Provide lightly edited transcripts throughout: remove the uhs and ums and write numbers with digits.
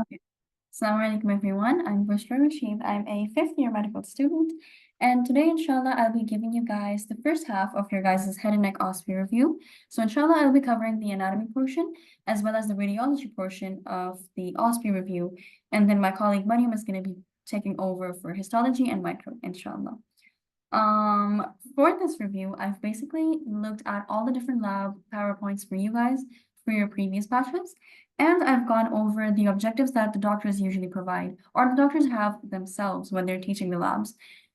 Okay. Assalamu alaikum everyone. I'm Bushra Rasheed. I'm a fifth year medical student. And today, inshallah, I'll be giving you guys the first half of your guys' head and neck OSPE review. So inshallah, I'll be covering the anatomy portion as well as the radiology portion of the OSPE review. And then my colleague Mariam is going to be taking over for histology and micro, inshallah. For this review, I've basically looked at all the different lab PowerPoints for you guys for your previous batches, and I've gone over the objectives that the doctors usually provide, or the doctors have themselves when they're teaching the labs.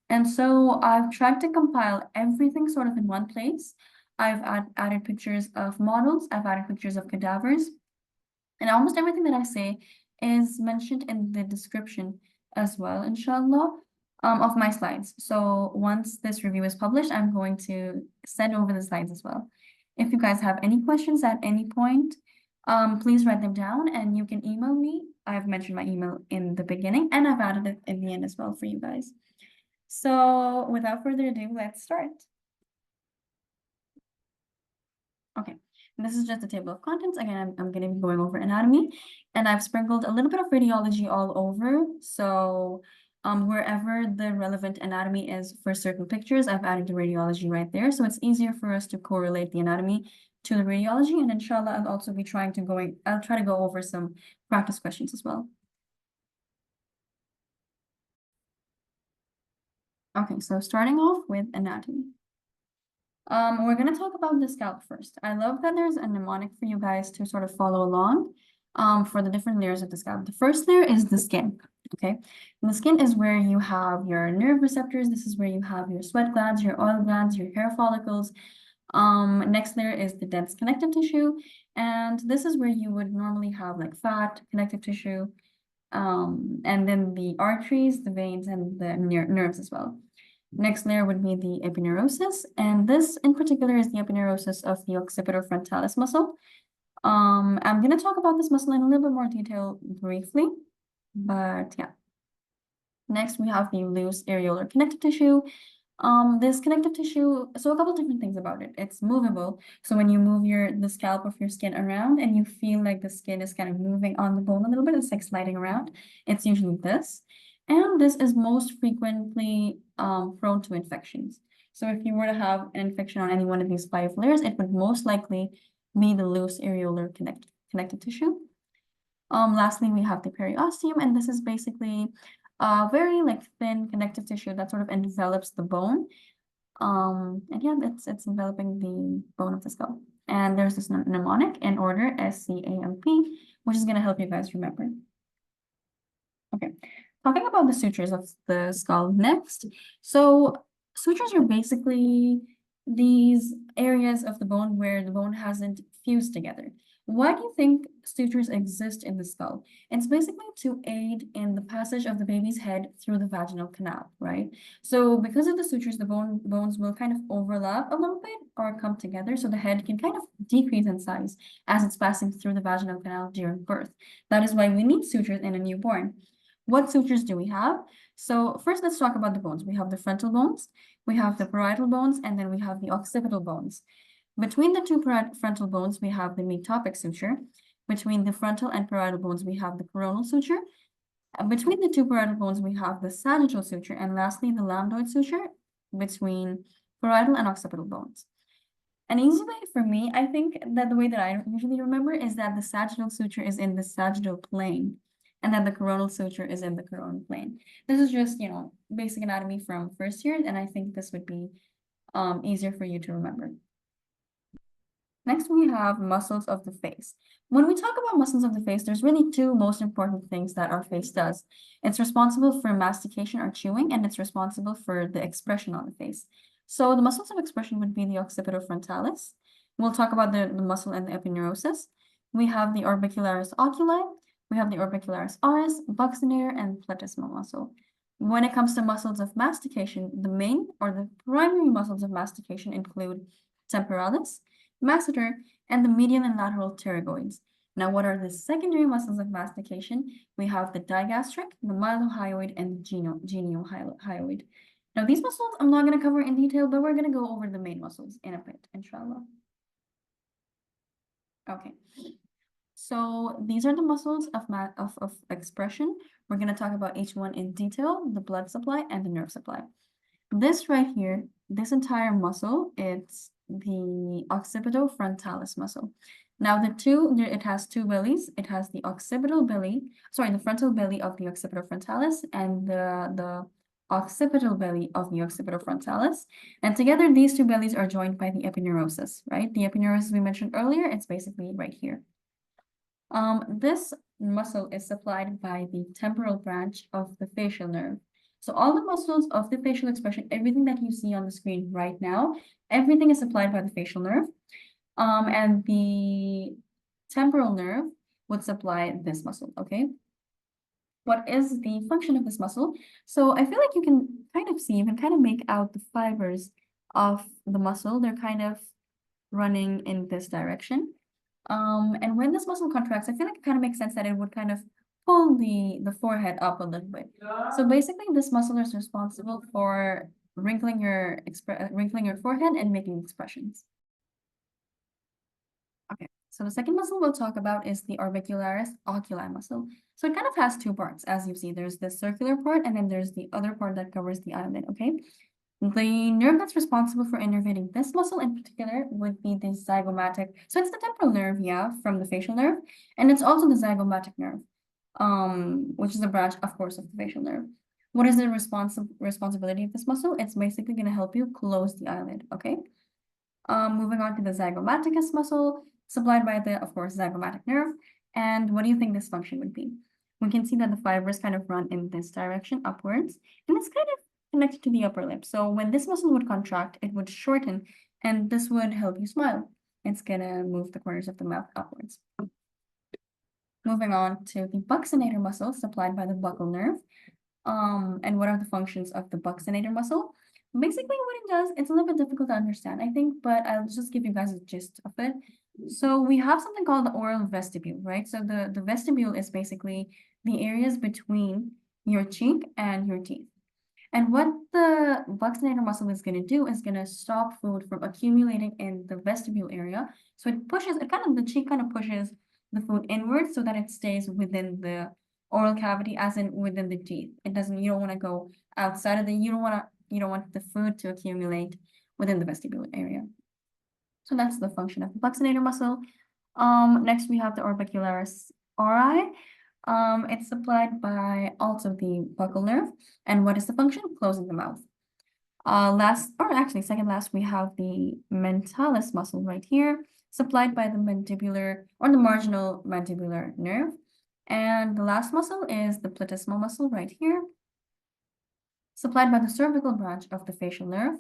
And so I've tried to compile everything sort of in one place. I've added pictures of models, I've added pictures of cadavers, and almost everything that I say is mentioned in the description as well, inshallah, of my slides. So once this review is published, I'm going to send over the slides as well. If you guys have any questions at any point, please write them down and you can email me. I've mentioned my email in the beginning and I've added it in the end as well for you guys. So without further ado, let's start. Okay, this is just a table of contents. Again, I'm going to be going over anatomy, and I've sprinkled a little bit of radiology all over. So wherever the relevant anatomy is for certain pictures, I've added the radiology right there. So it's easier for us to correlate the anatomy to the radiology. And inshallah, I'll also be I'll try to go over some practice questions as well. Okay, so starting off with anatomy. We're going to talk about the scalp first. I love that there's a mnemonic for you guys to sort of follow along for the different layers of the scalp. The first layer is the skin, okay? And the skin is where you have your nerve receptors. This is where you have your sweat glands, your oil glands, your hair follicles. Next layer is the dense connective tissue. And this is where you would normally have like fat, connective tissue, and then the arteries, the veins, and the nerves as well. Next layer would be the epineurosis, and this in particular is the epineurosis of the occipitofrontalis muscle. I'm going to talk about this muscle in a little bit more detail briefly, but yeah. Next, we have the loose areolar connective tissue. This connective tissue, so a couple different things about it. It's movable. So when you move the scalp of your skin around and you feel like the skin is kind of moving on the bone a little bit, it's like sliding around. It's usually this. And this is most frequently prone to infections. So if you were to have an infection on any one of these 5 layers, it would most likely be the loose areolar connective tissue. Lastly, we have the periosteum, and this is basically very like thin connective tissue that sort of envelops the bone. And yeah, it's enveloping the bone of the skull. And there's this mnemonic in order, SCAMP, which is going to help you guys remember. Okay, talking about the sutures of the skull next. So sutures are basically these areas of the bone where the bone hasn't fused together. Why do you think sutures exist in the skull? It's basically to aid in the passage of the baby's head through the vaginal canal, right? So because of the sutures, the bones will kind of overlap a little bit or come together, so the head can kind of decrease in size as it's passing through the vaginal canal during birth. That is why we need sutures in a newborn. What sutures do we have? So first, let's talk about the bones. We have the frontal bones, we have the parietal bones, and then we have the occipital bones. Between the two frontal bones, we have the metopic suture. Between the frontal and parietal bones, we have the coronal suture. Between the two parietal bones, we have the sagittal suture. And lastly, the lambdoid suture between parietal and occipital bones. An easy way for me, I think that the way that I usually remember is that the sagittal suture is in the sagittal plane and that the coronal suture is in the coronal plane. This is just, basic anatomy from first year, and I think this would be easier for you to remember. Next, we have muscles of the face. When we talk about muscles of the face, there's really 2 most important things that our face does. It's responsible for mastication or chewing, and it's responsible for the expression on the face. So the muscles of expression would be the occipitofrontalis. We'll talk about the muscle and the epineurosis. We have the orbicularis oculi, we have the orbicularis oris, buccinator, and platysmal muscle. When it comes to muscles of mastication, the main or the primary muscles of mastication include temporalis, masseter, and the medial and lateral pterygoids. Now, what are the secondary muscles of mastication? We have the digastric, the mylohyoid, and the geniohyoid. Now, these muscles I'm not going to cover in detail, but we're going to go over the main muscles in a bit, inshallah. Okay. So these are the muscles of expression. We're going to talk about each one in detail, the blood supply and the nerve supply. This right here, this entire muscle, it's the occipitofrontalis muscle. Now it has two bellies. It has the occipital belly, sorry, the frontal belly of the occipitofrontalis and the occipital belly of the occipitofrontalis. And together, these two bellies are joined by the epineurosis, right? The epineurosis we mentioned earlier, it's basically right here. This muscle is supplied by the temporal branch of the facial nerve. So all the muscles of the facial expression, everything that you see on the screen right now, everything is supplied by the facial nerve. And the temporal nerve would supply this muscle, okay? What is the function of this muscle? So I feel like you can kind of see, you can kind of make out the fibers of the muscle. They're kind of running in this direction. And when this muscle contracts, I feel like it kind of makes sense that it would kind of pull the forehead up a little bit. So basically, this muscle is responsible for wrinkling your forehead and making expressions. Okay, so the second muscle we'll talk about is the orbicularis oculi muscle. So it kind of has two parts, as you see. There's the circular part, and then there's the other part that covers the eyelid, okay? The nerve that's responsible for innervating this muscle in particular would be the zygomatic. So it's the temporal nerve, yeah, from the facial nerve, and it's also the zygomatic nerve, which is a branch, of course, of the facial nerve. What is the responsibility of this muscle? It's basically going to help you close the eyelid, okay? Moving on to the zygomaticus muscle, supplied by the, of course, zygomatic nerve. And what do you think this function would be? We can see that the fibers kind of run in this direction upwards, and it's kind of connected to the upper lip. So when this muscle would contract, it would shorten, and this would help you smile. It's gonna move the corners of the mouth upwards. Moving on to the buccinator muscle, supplied by the buccal nerve. And what are the functions of the buccinator muscle? Basically, what it does, it's a little bit difficult to understand, I think, but I'll just give you guys a gist of it. So we have something called the oral vestibule, right? So the vestibule is basically the areas between your cheek and your teeth. And what the buccinator muscle is going to do is going to stop food from accumulating in the vestibule area. So the cheek kind of pushes the food inward so that it stays within the oral cavity, as in within the teeth. You don't want to go outside of you don't want the food to accumulate within the vestibule area. So that's the function of the buccinator muscle. Next we have the orbicularis ori. It's supplied by also the buccal nerve. And what is the function? Closing the mouth. Second last, we have the mentalis muscle right here, supplied by the mandibular or the marginal mandibular nerve. And the last muscle is the platysmal muscle right here, supplied by the cervical branch of the facial nerve.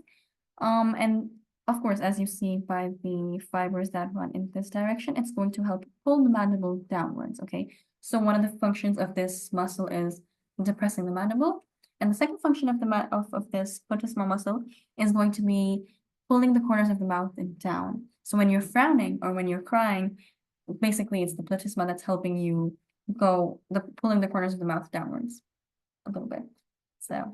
And of course, as you see by the fibers that run in this direction, it's going to help pull the mandible downwards, okay? So one of the functions of this muscle is depressing the mandible. And the second function of this platysmal muscle is going to be pulling the corners of the mouth down. So when you're frowning or when you're crying, basically it's the platysma that's helping you pulling the corners of the mouth downwards a little bit. So, yeah.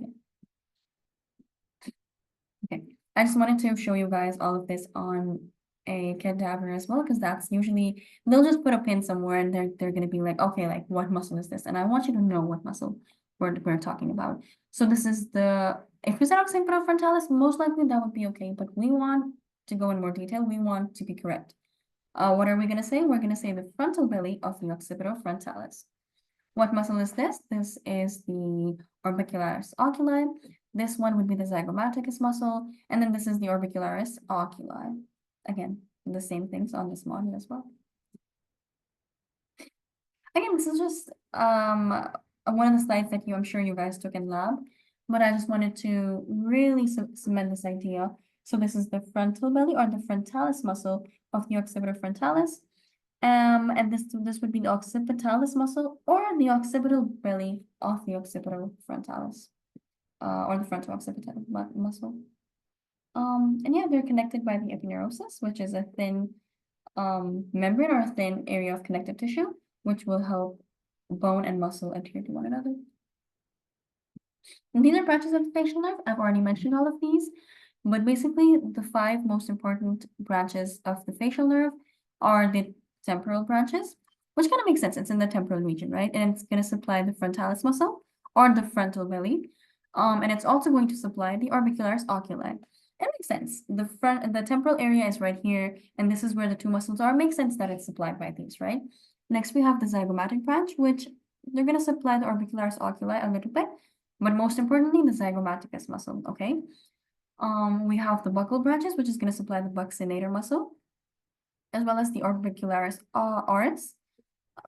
Okay. I just wanted to show you guys all of this on a cadaver as well, because that's usually, they'll just put a pin somewhere and they're going to be like, okay, like what muscle is this? And I want you to know what muscle we're talking about. So this is if we said occipitofrontalis, most likely that would be okay, but we want to go in more detail. We want to be correct. What are we going to say? We're going to say the frontal belly of the occipitofrontalis. What muscle is this? This is the orbicularis oculi. This one would be the zygomaticus muscle, and then this is the orbicularis oculi. Again, the same things on this model as well. Again, this is just one of the slides that I'm sure you guys took in lab, but I just wanted to really cement this idea. So this is the frontal belly or the frontalis muscle of the occipitofrontalis. And this would be the occipitalis muscle or the occipital belly of the occipitofrontalis, or the frontal occipital muscle. And yeah, they're connected by the epineurosis, which is a thin membrane or a thin area of connective tissue, which will help bone and muscle adhere to one another. And these are branches of the facial nerve. I've already mentioned all of these, but basically the 5 most important branches of the facial nerve are the temporal branches. which kind of makes sense. It's in the temporal region, right? And it's going to supply the frontalis muscle or the frontal belly. And it's also going to supply the orbicularis oculi. It makes sense. The temporal area is right here, and this is where the two muscles are. It makes sense that it's supplied by these, right? Next, we have the zygomatic branch, which they're going to supply the orbicularis oculi a little bit, but most importantly, the zygomaticus muscle, okay? We have the buccal branches, which is going to supply the buccinator muscle, as well as the orbicularis oris.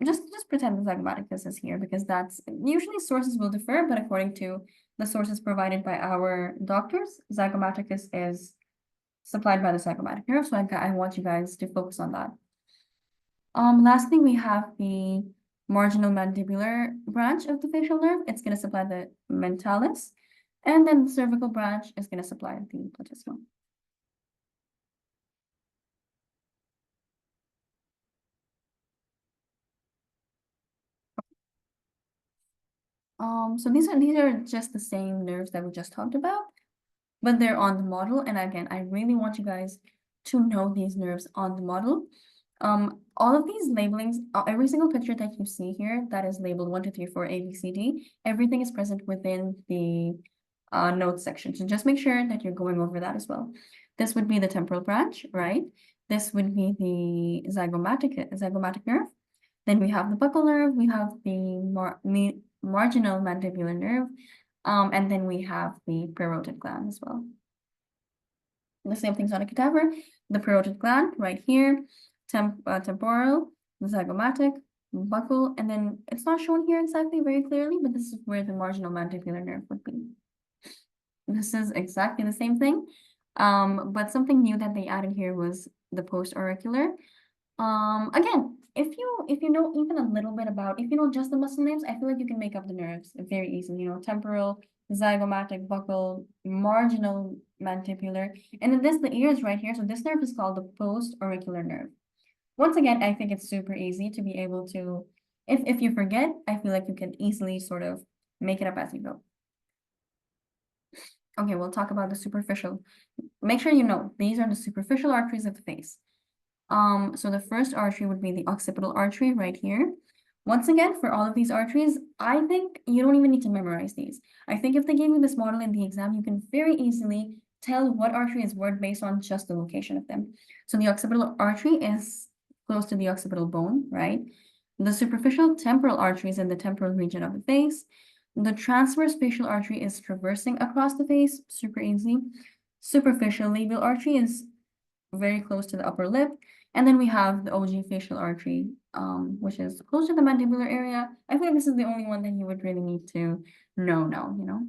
Just pretend the zygomaticus is here, because that's usually sources will differ, but according to the sources provided by our doctors, zygomaticus is supplied by the zygomatic nerve. So I want you guys to focus on that. Lastly, we have the marginal mandibular branch of the facial nerve. It's going to supply the mentalis, and then the cervical branch is going to supply the platysmal. So these are just the same nerves that we just talked about, but they're on the model. And again, I really want you guys to know these nerves on the model. All of these labelings, every single picture that you see here that is labeled 1, 2, 3, 4, A, B, C, D, everything is present within the notes section. So just make sure that you're going over that as well. This would be the temporal branch, right? This would be the zygomatic nerve. Then we have the buccal nerve, we have the marginal mandibular nerve, and then we have the parotid gland as well. The same thing's on a cadaver. The parotid gland right here, temporal, the zygomatic, buccal, and then it's not shown here exactly very clearly, but this is where the marginal mandibular nerve would be. This is exactly the same thing, but something new that they added here was the post-auricular. Again, if you know even a little bit about, if you know just the muscle names, I feel like you can make up the nerves very easily. You know, temporal, zygomatic, buccal, marginal mandibular, and then the ear is right here. So this nerve is called the post-auricular nerve. Once again, I think it's super easy to be able to, if you forget, I feel like you can easily sort of make it up as you go. Okay, we'll talk about the superficial. Make sure you know these are the superficial arteries of the face. So the first artery would be the occipital artery right here. Once again, for all of these arteries, I think you don't even need to memorize these. I think if they gave you this model in the exam, you can very easily tell what artery is where based on just the location of them. So the occipital artery is close to the occipital bone, right? The superficial temporal artery is in the temporal region of the face. The transverse facial artery is traversing across the face, super easy. Superficial labial artery is very close to the upper lip. And then we have the OG facial artery, which is close to the mandibular area. I think this is the only one that you would really need to know now, you know.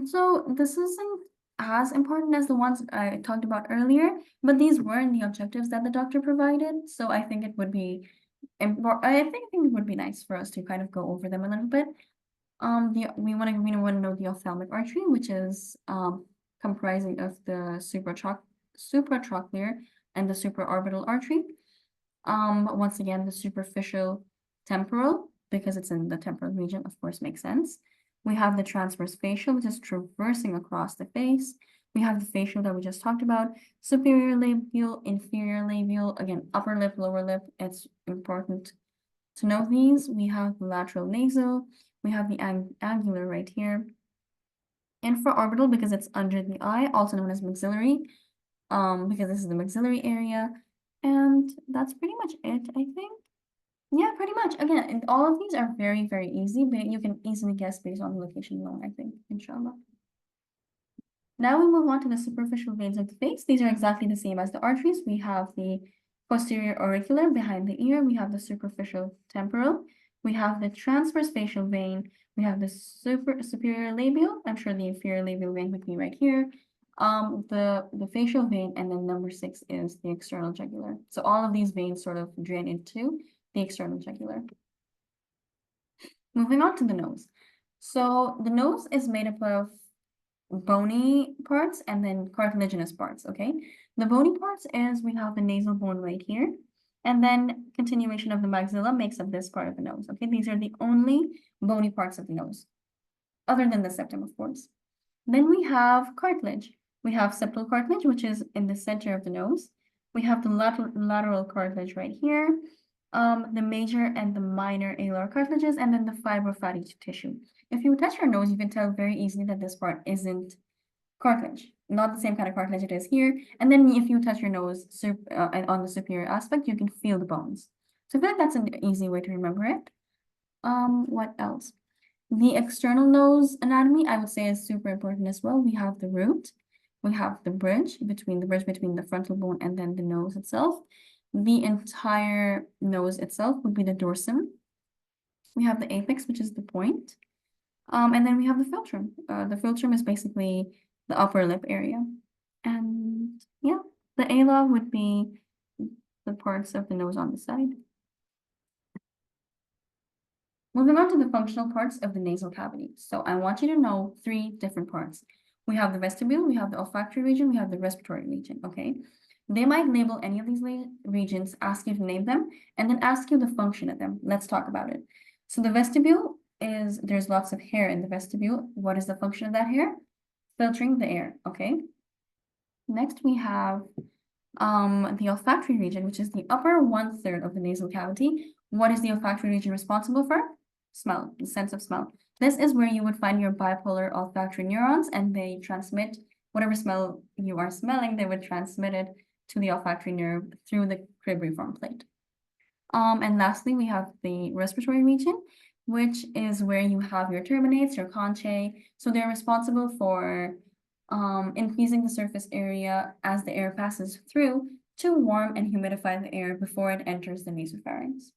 So this isn't as important as the ones I talked about earlier, but these weren't the objectives that the doctor provided. So I think it would be important. I think it would be nice for us to kind of go over them a little bit. We want to know the ophthalmic artery, which is comprising of the supratrochlear and the supraorbital artery. Once again, the superficial temporal, because it's in the temporal region, of course, makes sense. We have the transverse facial, which is traversing across the face. We have the facial that we just talked about, superior labial, inferior labial, again, upper lip, lower lip. It's important to know these. We have the lateral nasal. We have the angular right here. Infraorbital, because it's under the eye, also known as maxillary, because this is the maxillary area. And that's pretty much it, I think. Yeah, pretty much. Again, and all of these are very, very easy, but you can easily guess based on the location alone, I think, inshallah. Now we move on to the superficial veins of the face. These are exactly the same as the arteries. We have the posterior auricular behind the ear. We have the superficial temporal. We have the transverse facial vein. We have the superior labial. I'm sure the inferior labial vein would be right here. The facial vein, and then number 6 is the external jugular. So all of these veins sort of drain into the external jugular. Moving on to the nose. So the nose is made up of bony parts and then cartilaginous parts, okay? The bony parts is we have the nasal bone right here, and then continuation of the maxilla makes up this part of the nose, okay? These are the only bony parts of the nose, other than the septum, of course. Then we have cartilage. We have septal cartilage, which is in the center of the nose. We have the lateral cartilage right here, the major and the minor alar cartilages, and then the fibrofatty tissue. If you touch your nose, you can tell very easily that this part isn't cartilage, not the same kind of cartilage it is here. And then if you touch your nose on the superior aspect, you can feel the bones. So I feel like that's an easy way to remember it. What else? The external nose anatomy, I would say, is super important as well. We have the root, we have the bridge between the frontal bone and then the nose itself. The entire nose itself would be the dorsum. We have the apex, which is the point. And then we have the philtrum. The philtrum is basically the upper lip area. And yeah, the ala would be the parts of the nose on the side. Moving on to the functional parts of the nasal cavity. So I want you to know 3 different parts. We have the vestibule, we have the olfactory region, we have the respiratory region, okay? They might label any of these regions, ask you to name them, and then ask you the function of them. Let's talk about it. So the vestibule is, there's lots of hair in the vestibule. What is the function of that hair? Filtering the air, okay? Next, we have the olfactory region, which is the upper 1/3 of the nasal cavity. What is the olfactory region responsible for? Smell, the sense of smell. This is where you would find your bipolar olfactory neurons, and they transmit whatever smell you are smelling, they would transmit it to the olfactory nerve through the cribriform plate. And lastly, we have the respiratory region, which is where you have your turbinates, your conchae. So they're responsible for increasing the surface area as the air passes through to warm and humidify the air before it enters the nasopharynx.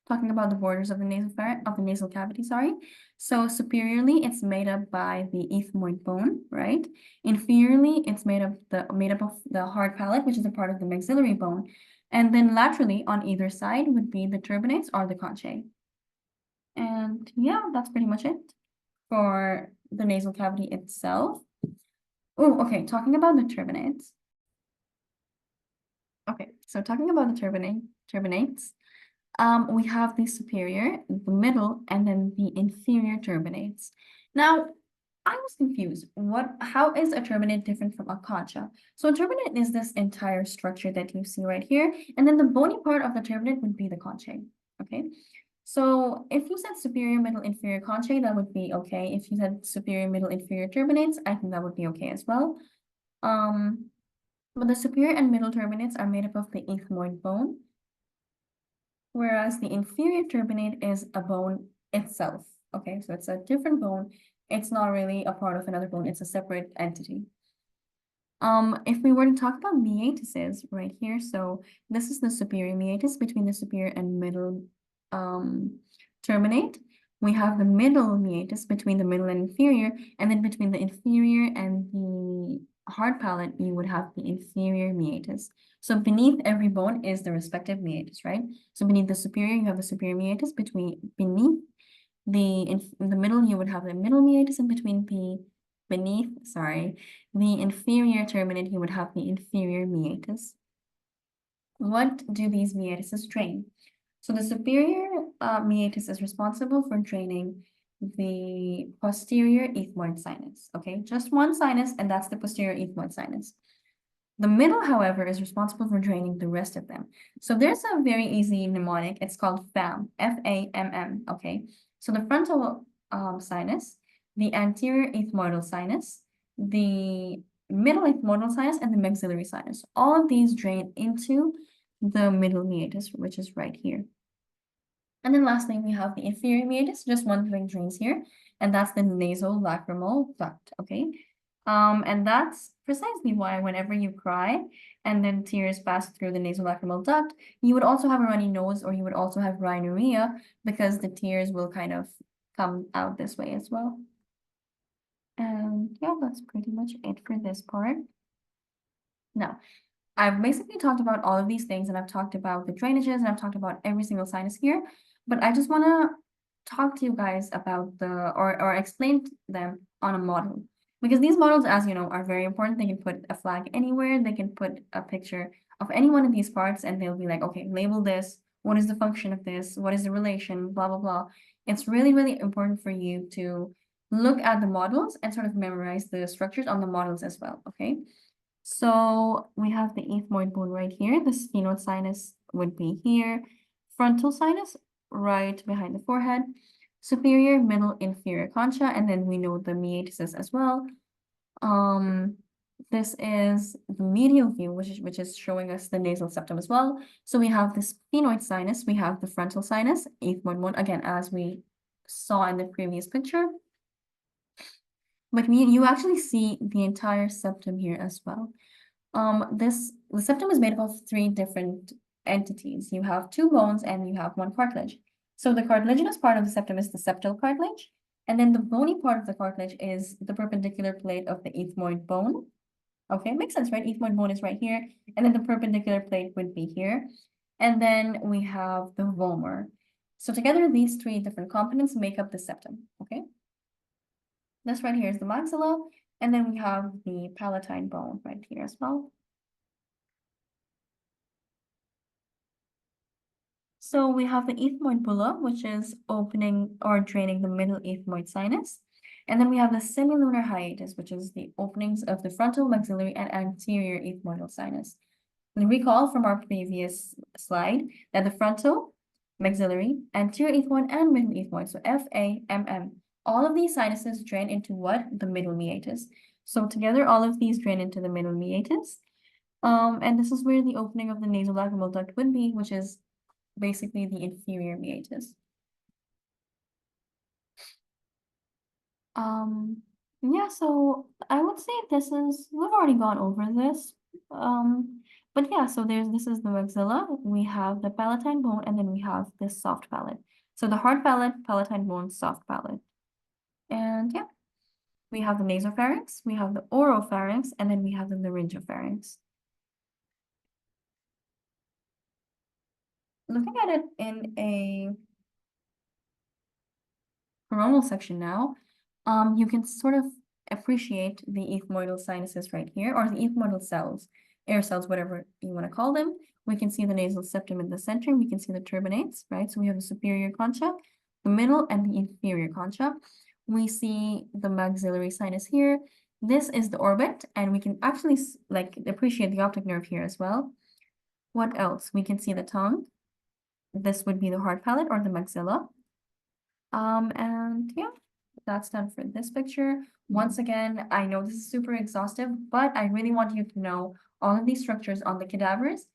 Talking about the borders of the nasal cavity, sorry. So superiorly, it's made up by the ethmoid bone, right? Inferiorly, it's made up of the hard palate, which is a part of the maxillary bone. And then laterally on either side would be the turbinates or the conchae. And yeah, that's pretty much it for the nasal cavity itself. Oh, okay, talking about the turbinates. Okay, so talking about the turbinates, we have the superior, the middle, and then the inferior turbinates. Now, I was confused. How is a turbinate different from a concha? So a turbinate is this entire structure that you see right here, and then the bony part of the turbinate would be the conchae, okay? So if you said superior, middle, inferior conchae, that would be okay. If you said superior, middle, inferior turbinates, I think that would be okay as well. But the superior and middle turbinates are made up of the ethmoid bone, whereas the inferior turbinate is a bone itself. Okay, so it's a different bone. It's not really a part of another bone. It's a separate entity. If we were to talk about meatuses right here, so this is the superior meatus between the superior and middle turbinate. We have the middle meatus between the middle and inferior, and then between the inferior and the hard palate, you would have the inferior meatus. So beneath every bone is the respective meatus, right? So beneath the superior, you have the superior meatus. Beneath the middle, you would have the middle meatus, and beneath the inferior turbinate, you would have the inferior meatus. What do these meatuses drain? So the superior meatus is responsible for draining the posterior ethmoid sinus, okay? Just one sinus, and that's the posterior ethmoid sinus. The middle, however, is responsible for draining the rest of them. So there's a very easy mnemonic. It's called FAM, F-A-M-M, okay? So the frontal sinus, the anterior ethmoidal sinus, the middle ethmoidal sinus, and the maxillary sinus. All of these drain into the middle meatus, which is right here. And then lastly, we have the inferior meatus, just one thing drains here, and that's the nasolacrimal duct, okay? And that's precisely why whenever you cry and then tears pass through the nasolacrimal duct, you would also have a runny nose, or you would also have rhinorrhea, because the tears will kind of come out this way as well. And yeah, that's pretty much it for this part. Now, I've basically talked about all of these things, and I've talked about the drainages, and I've talked about every single sinus here, but I just want to talk to you guys about or explain them on a model. Because these models, as you know, are very important. They can put a flag anywhere. They can put a picture of any one of these parts, and they'll be like, okay, label this. What is the function of this? What is the relation? Blah, blah, blah. It's really, really important for you to look at the models and sort of memorize the structures on the models as well, okay? So we have the ethmoid bone right here. The sphenoid sinus would be here. Frontal sinus right behind the forehead. Superior, middle, inferior concha, and then we know the meatus as well. This is the medial view, which is showing us the nasal septum as well. So we have the sphenoid sinus, we have the frontal sinus, ethmoid bone, again, as we saw in the previous picture. But you actually see the entire septum here as well. The septum is made up of three different entities. You have two bones and you have one cartilage. So the cartilaginous part of the septum is the septal cartilage, and then the bony part of the cartilage is the perpendicular plate of the ethmoid bone. Okay, makes sense, right? Ethmoid bone is right here, and then the perpendicular plate would be here. And then we have the vomer. So together, these three different components make up the septum, okay? This right here is the maxilla, and then we have the palatine bone right here as well. So we have the ethmoid bulla, which is opening or draining the middle ethmoid sinus. And then we have the semilunar hiatus, which is the openings of the frontal, maxillary, and anterior ethmoidal sinus. And recall from our previous slide that the frontal, maxillary, anterior ethmoid, and middle ethmoid, so FAMM, all of these sinuses drain into what? The middle meatus. So together, all of these drain into the middle meatus. And this is where the opening of the nasolacrimal duct would be, which is basically the inferior meatus. Yeah, so I would say we've already gone over this. But yeah, so this is the maxilla, we have the palatine bone, and then we have this soft palate. So the hard palate, palatine bone, soft palate. And yeah, we have the nasopharynx, we have the oropharynx, and then we have the laryngopharynx. Looking at it in a coronal section now, you can sort of appreciate the ethmoidal sinuses right here, or the ethmoidal cells, air cells, whatever you want to call them. We can see the nasal septum in the center. We can see the turbinates, right? So we have the superior concha, the middle, and the inferior concha. We see the maxillary sinus here. This is the orbit, and we can actually like appreciate the optic nerve here as well. What else? We can see the tongue. This would be the hard palate or the maxilla. And yeah, that's done for this picture. Once again, I know this is super exhaustive, but I really want you to know all of these structures on the cadavers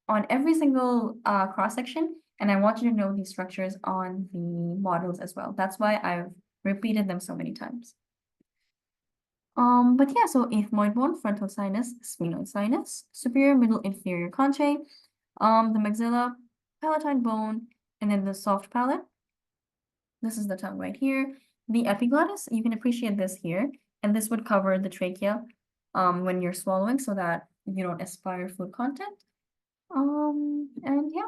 on every single cross section, and I want you to know these structures on the models as well. That's why I've repeated them so many times. But yeah, so ethmoid bone, frontal sinus, sphenoid sinus, superior, middle, inferior conchae, the maxilla, palatine bone, and then the soft palate. This is the tongue right here. The epiglottis, you can appreciate this here, and this would cover the trachea when you're swallowing so that you don't aspire food content. And yeah.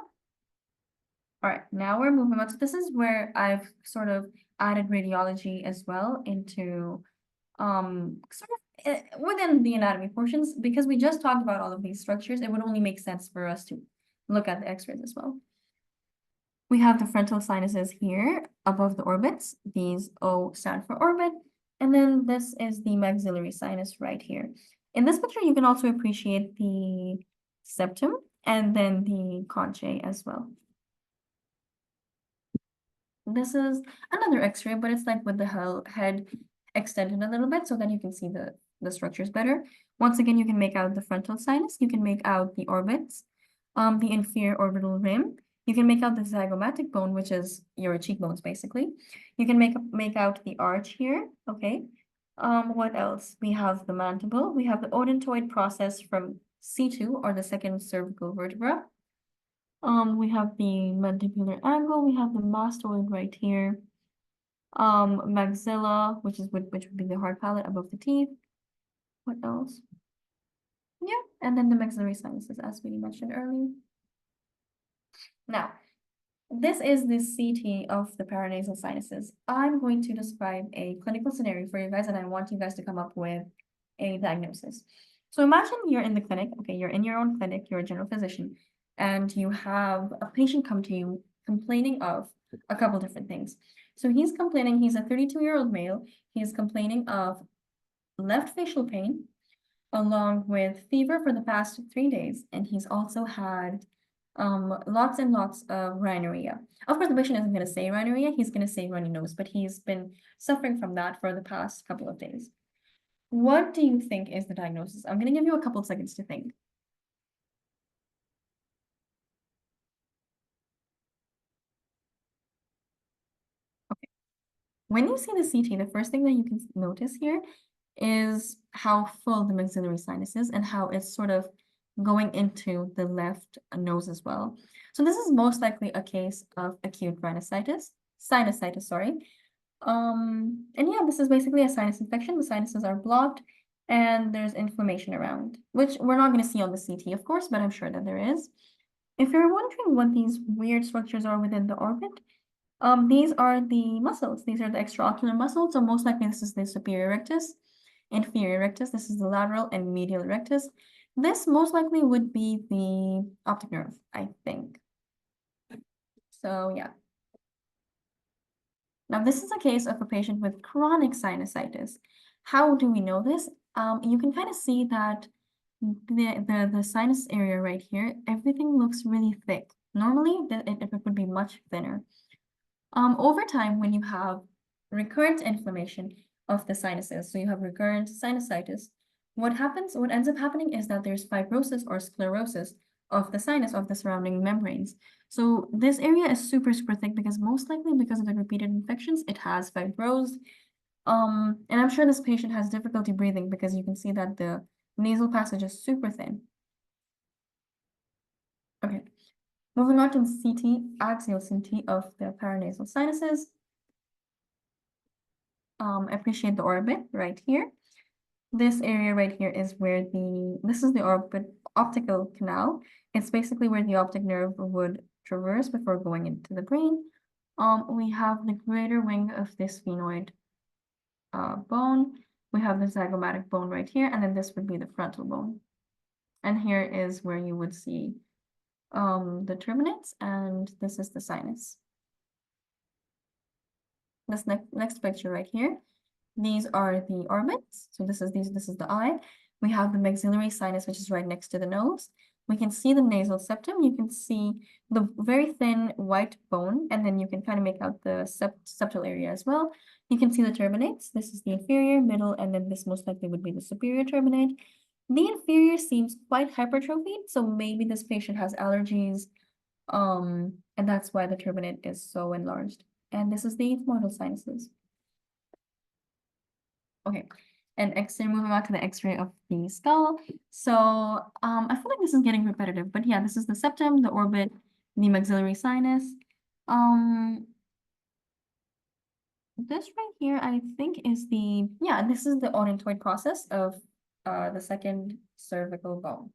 All right, now we're moving on. So this is where I've sort of added radiology as well into sort of within the anatomy portions, because we just talked about all of these structures, it would only make sense for us to look at the x-rays as well. We have the frontal sinuses here above the orbits. These O stand for orbit. And then this is the maxillary sinus right here. In this picture, you can also appreciate the septum and then the conchae as well. This is another x-ray, but it's like with the head extended a little bit so that you can see the structures better. Once again, you can make out the frontal sinus. You can make out the orbits, the inferior orbital rim. You can make out the zygomatic bone, which is your cheekbones, basically. You can make out the arch here, okay? What else? We have the mandible. We have the odontoid process from C2, or the second cervical vertebra. We have the mandibular angle. We have the mastoid right here. Maxilla, which would be the hard palate above the teeth. What else? Yeah, and then the maxillary sinuses, as we mentioned earlier. Now, this is the CT of the paranasal sinuses. I'm going to describe a clinical scenario for you guys, and I want you guys to come up with a diagnosis. So imagine you're in the clinic, okay, you're in your own clinic, you're a general physician, and you have a patient come to you complaining of a couple different things. So he's complaining, he's a 32-year-old male, he's complaining of left facial pain, along with fever for the past 3 days, and he's also had lots and lots of rhinorrhea. Of course, the patient isn't going to say rhinorrhea, he's going to say runny nose, but he's been suffering from that for the past couple of days. What do you think is the diagnosis? I'm going to give you a couple of seconds to think. Okay. When you see the CT, the first thing that you can notice here is how full the maxillary sinus is and how it's sort of going into the left nose as well. So this is most likely a case of acute sinusitis, sorry. And yeah, this is basically a sinus infection. The sinuses are blocked and there's inflammation around, which we're not going to see on the CT, of course, but I'm sure that there is. If you're wondering what these weird structures are within the orbit, these are the muscles. These are the extraocular muscles. So most likely this is the superior rectus, inferior rectus. This is the lateral and medial rectus. This most likely would be the optic nerve, I think. So yeah. Now this is a case of a patient with chronic sinusitis. How do we know this? You can kind of see that the sinus area right here, everything looks really thick. Normally, it would be much thinner. Over time, when you have recurrent inflammation of the sinuses, so you have recurrent sinusitis, what ends up happening is that there's fibrosis or sclerosis of the sinus, of the surrounding membranes. So this area is super, super thick because most likely because of the repeated infections, it has fibrosed. And I'm sure this patient has difficulty breathing because you can see that the nasal passage is super thin. Okay, moving on to the CT, axial CT of the paranasal sinuses. Appreciate the orbit right here. This area right here is where this is the optical canal. It's basically where the optic nerve would traverse before going into the brain. We have the greater wing of the sphenoid bone. We have the zygomatic bone right here, and then this would be the frontal bone. And here is where you would see the turbinates, and this is the sinus. This next picture right here, these are the orbits. So this is the eye. We have the maxillary sinus, which is right next to the nose. We can see the nasal septum. You can see the very thin white bone, and then you can kind of make out the septal area as well. You can see the turbinates. This is the inferior, middle, and then this most likely would be the superior turbinate. The inferior seems quite hypertrophied, so maybe this patient has allergies, and that's why the turbinate is so enlarged. And this is the ethmoidal sinuses. Okay, and X-ray, moving on to the X-ray of the skull. So I feel like this is getting repetitive, but yeah, this is the septum, the orbit, the maxillary sinus. This right here, I think is this is the odontoid process of the second cervical bone.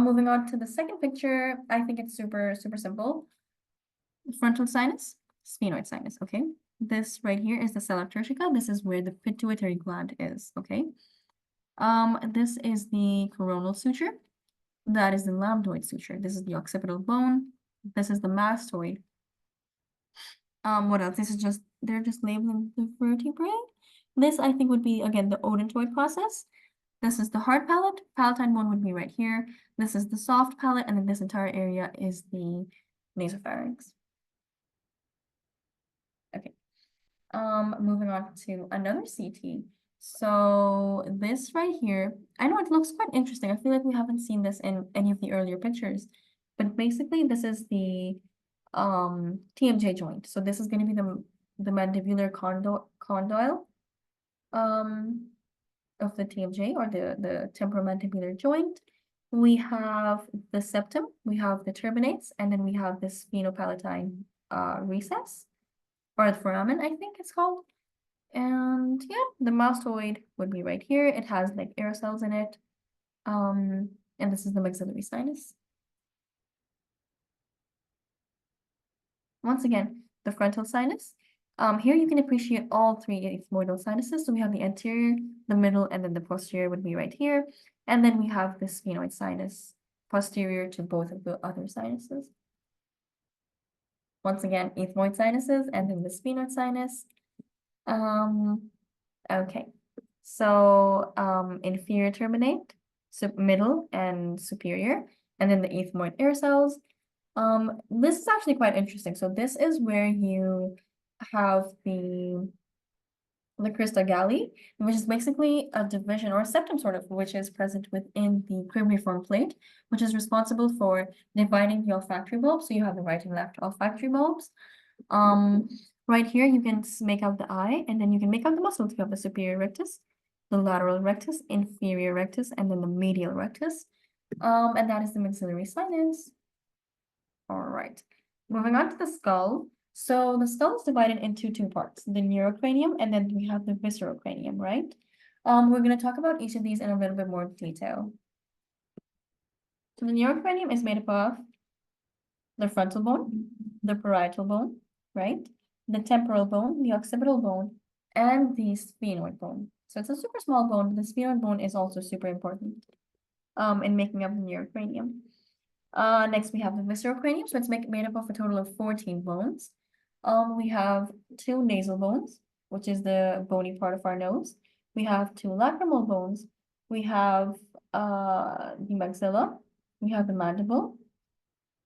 Moving on to the second picture, I think it's super, super simple. Frontal sinus, sphenoid sinus, okay? This right here is the sella turcica. This is where the pituitary gland is, okay? This is the coronal suture. That is the lambdoid suture. This is the occipital bone. This is the mastoid. What else? They're just labeling the vertebrae. This, I think, would be, again, the odontoid process. This is the hard palate. Palatine bone would be right here. This is the soft palate, and then this entire area is the nasopharynx. Okay. Moving on to another CT. So this right here, I know it looks quite interesting. I feel like we haven't seen this in any of the earlier pictures, but basically this is the TMJ joint. So this is going to be the mandibular condyle of the TMJ, or the temporomandibular joint. We have the septum, we have the turbinates, and then we have this sphenopalatine recess, or the foramen, I think it's called. And yeah, the mastoid would be right here. It has like aerosols in it. And this is the maxillary sinus. Once again, the frontal sinus. Here you can appreciate all three ethmoidal sinuses. So we have the anterior, the middle, and then the posterior would be right here. And then we have the sphenoid sinus posterior to both of the other sinuses. Once again, ethmoid sinuses and then the sphenoid sinus. Okay. So inferior terminate, middle and superior, and then the ethmoid air cells. This is actually quite interesting. So this is where you have the crista galli, which is basically a division or a septum sort of, which is present within the cribriform plate, which is responsible for dividing the olfactory bulbs. So you have the right and left olfactory bulbs. Right here, you can make out the eye, and then you can make out the muscles. You have the superior rectus, the lateral rectus, inferior rectus, and then the medial rectus. And that is the maxillary sinus. All right, moving on to the skull. So the skull is divided into two parts, the neurocranium, and then we have the viscerocranium, right? We're going to talk about each of these in a little bit more detail. So the neurocranium is made up of the frontal bone, the parietal bone, right? The temporal bone, the occipital bone, and the sphenoid bone. So it's a super small bone, but the sphenoid bone is also super important in making up the neurocranium. Next, we have the viscerocranium. So it's made up of a total of 14 bones. We have two nasal bones, which is the bony part of our nose. We have two lacrimal bones. We have the maxilla. We have the mandible.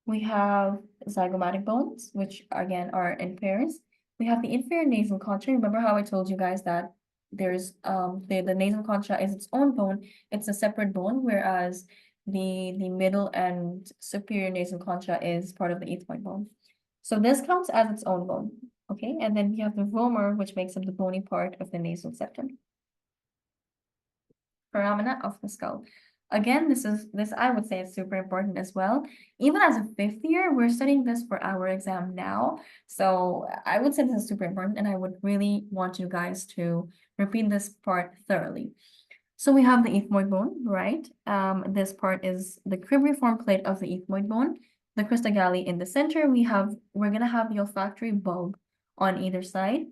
We have zygomatic bones, which again are in pairs. We have the inferior nasal concha. Remember how I told you guys that there's the nasal concha is its own bone. It's a separate bone, whereas the middle and superior nasal concha is part of the ethmoid bone. So this counts as its own bone. Okay, and then we have the vomer, which makes up the bony part of the nasal septum. Foramina of the skull. Again, this I would say is super important as well. Even as a fifth year, we're studying this for our exam now. So I would say this is super important, and I would really want you guys to repeat this part thoroughly. So we have the ethmoid bone, right? This part is the cribriform plate of the ethmoid bone. The crista galli in the center. We're gonna have the olfactory bulb on either side.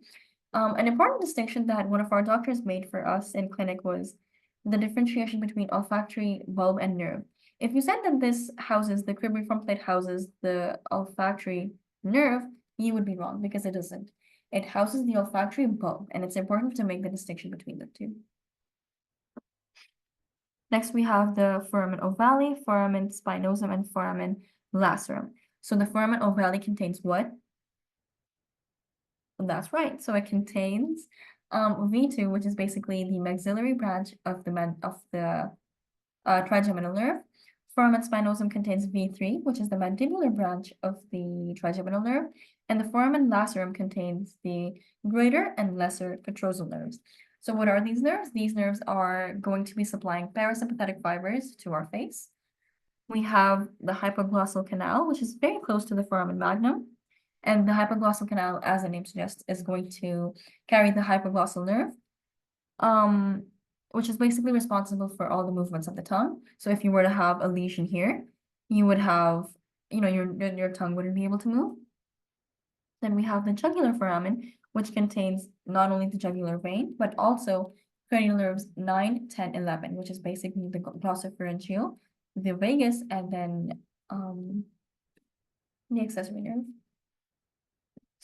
An important distinction that one of our doctors made for us in clinic was the differentiation between olfactory bulb and nerve. If you said that this houses, the cribriform plate houses the olfactory nerve, you would be wrong because it doesn't. It houses the olfactory bulb, and it's important to make the distinction between the two. Next, we have the foramen ovale, foramen spinosum, and foramen lacerum. So the foramen ovale contains what? That's right. So it contains V2, which is basically the maxillary branch of the trigeminal nerve. Foramen spinosum contains V3, which is the mandibular branch of the trigeminal nerve, and the foramen lacerum contains the greater and lesser petrosal nerves. So what are these nerves? These nerves are going to be supplying parasympathetic fibers to our face. We have the hypoglossal canal, which is very close to the foramen magnum. And the hypoglossal canal, as the name suggests, is going to carry the hypoglossal nerve, which is basically responsible for all the movements of the tongue. So if you were to have a lesion here, you would have, your tongue wouldn't be able to move. Then we have the jugular foramen, which contains not only the jugular vein, but also cranial nerves 9, 10, 11, which is basically the glossopharyngeal, the vagus, and then the accessory nerve.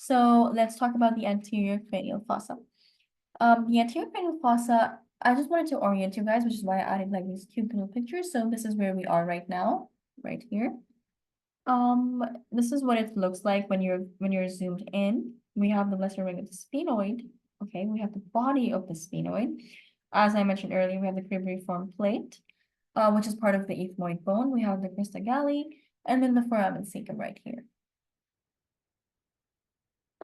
So let's talk about the anterior cranial fossa. The anterior cranial fossa, I just wanted to orient you guys, which is why I added like these cute little pictures. So this is where we are right now, right here. This is what it looks like when you're zoomed in. We have the lesser ring of the sphenoid. Okay, we have the body of the sphenoid. As I mentioned earlier, we have the cribriform plate, which is part of the ethmoid bone. We have the crista galli, and then the foramen cecum right here.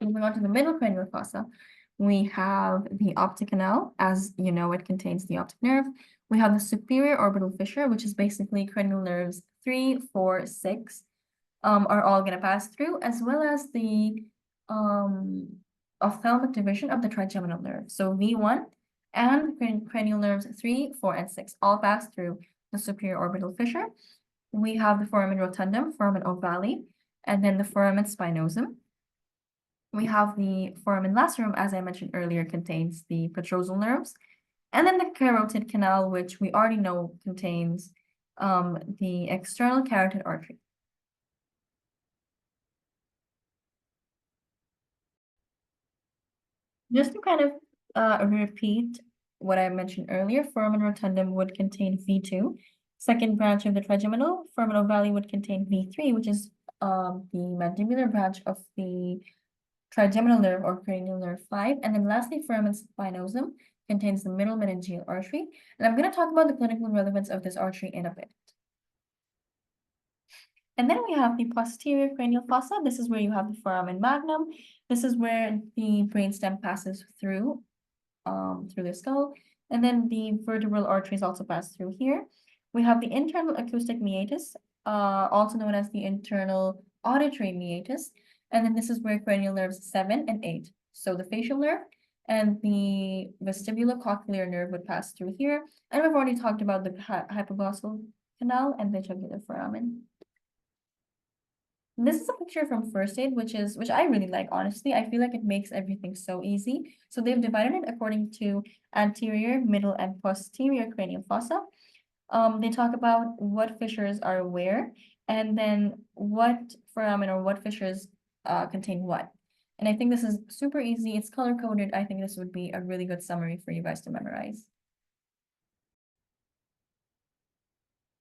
Moving on to the middle cranial fossa, we have the optic canal. As you know, it contains the optic nerve. We have the superior orbital fissure, which is basically cranial nerves 3, 4, 6, are all going to pass through, as well as the ophthalmic division of the trigeminal nerve. So V1 and cranial nerves 3, 4, and 6 all pass through the superior orbital fissure. We have the foramen rotundum, foramen ovale, and then the foramen spinosum. We have the foramen lacerum, as I mentioned earlier, contains the petrosal nerves. And then the carotid canal, which we already know contains the external carotid artery. Just to kind of repeat what I mentioned earlier, foramen rotundum would contain V2. Second branch of the trigeminal, foraminal valley would contain V3, which is the mandibular branch of the trigeminal nerve or cranial nerve 5. And then lastly, foramen spinosum contains the middle meningeal artery. And I'm going to talk about the clinical relevance of this artery in a bit. And then we have the posterior cranial fossa. This is where you have the foramen magnum. This is where the brainstem passes through the skull. And then the vertebral arteries also pass through here. We have the internal acoustic meatus, also known as the internal auditory meatus. And then this is where cranial nerves 7 and 8. So the facial nerve and the vestibulocochlear nerve would pass through here. And we've already talked about the hypoglossal canal and the jugular foramen. This is a picture from first aid, which I really like, honestly. I feel like it makes everything so easy. So they've divided it according to anterior, middle, and posterior cranial fossa. They talk about what fissures are where, and then what foramen or what fissures contain what. And I think this is super easy. It's color-coded. I think this would be a really good summary for you guys to memorize.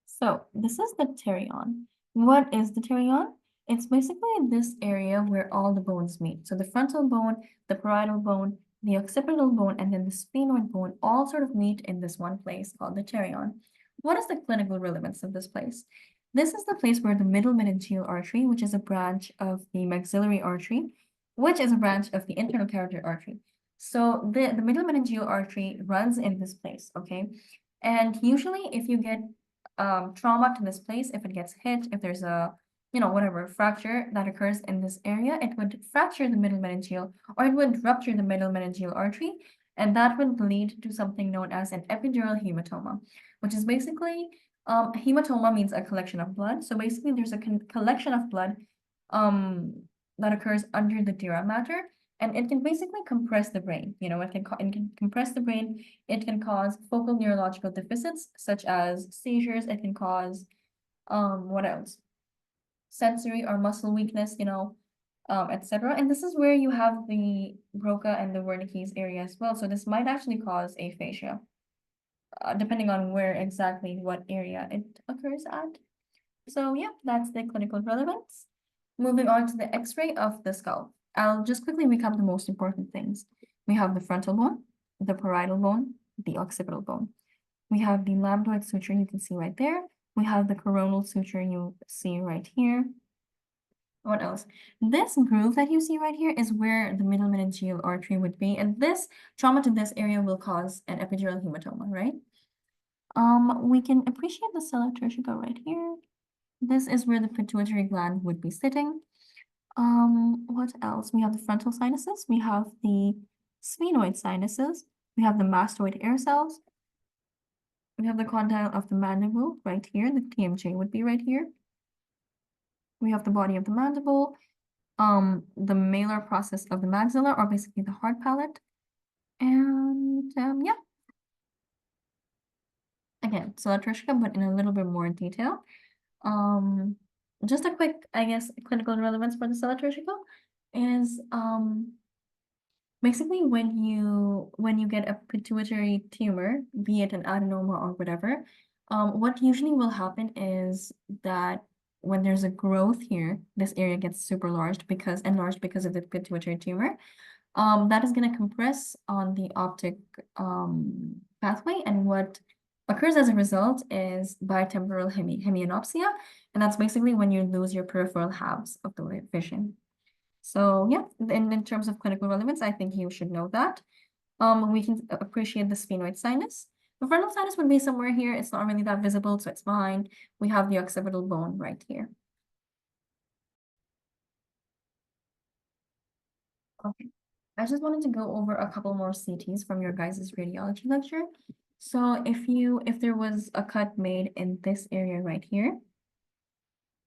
So this is the pterion. What is the pterion? It's basically this area where all the bones meet. So the frontal bone, the parietal bone, the occipital bone, and then the sphenoid bone all sort of meet in this one place called the pterion. What is the clinical relevance of this place? This is the place where the middle meningeal artery, which is a branch of the maxillary artery, which is a branch of the internal carotid artery. So the middle meningeal artery runs in this place, okay? And usually if you get trauma to this place, if it gets hit, if there's a, whatever fracture that occurs in this area, it would fracture the middle meningeal, or it would rupture the middle meningeal artery, and that would lead to something known as an epidural hematoma, which is basically, hematoma means a collection of blood. So basically there's a collection of blood that occurs under the dura mater, and it can basically compress the brain. It can compress the brain. It can cause focal neurological deficits such as seizures. It can cause what else? Sensory or muscle weakness, etc. And this is where you have the Broca and the Wernicke's area as well. So this might actually cause aphasia, depending on where exactly what area it occurs at. So yeah, that's the clinical relevance. Moving on to the X-ray of the skull. I'll just quickly recap the most important things. We have the frontal bone, the parietal bone, the occipital bone. We have the lambdoid suture you can see right there. We have the coronal suture you see right here. What else? This groove that you see right here is where the middle meningeal artery would be, and this trauma to this area will cause an epidural hematoma, right? We can appreciate the sella turcica right here. This is where the pituitary gland would be sitting. What else? We have the frontal sinuses. We have the sphenoid sinuses. We have the mastoid air cells. We have the condyle of the mandible right here. The TMJ would be right here. We have the body of the mandible, the malar process of the maxilla, or basically the hard palate. And yeah. Again, sella turcica, but in a little bit more detail. Just a quick, I guess, clinical relevance for the sella turcica is basically when you get a pituitary tumor, be it an adenoma or whatever, what usually will happen is that when there's a growth here, this area gets super enlarged because of the pituitary tumor. That is going to compress on the optic pathway, and what occurs as a result is bitemporal hemianopsia, and that's basically when you lose your peripheral halves of the vision. So yeah, in terms of clinical relevance, I think you should know that. We can appreciate the sphenoid sinus. The frontal sinus would be somewhere here. It's not really that visible, so it's fine. We have the occipital bone right here. Okay. I just wanted to go over a couple more CTs from your guys' radiology lecture. So if there was a cut made in this area right here,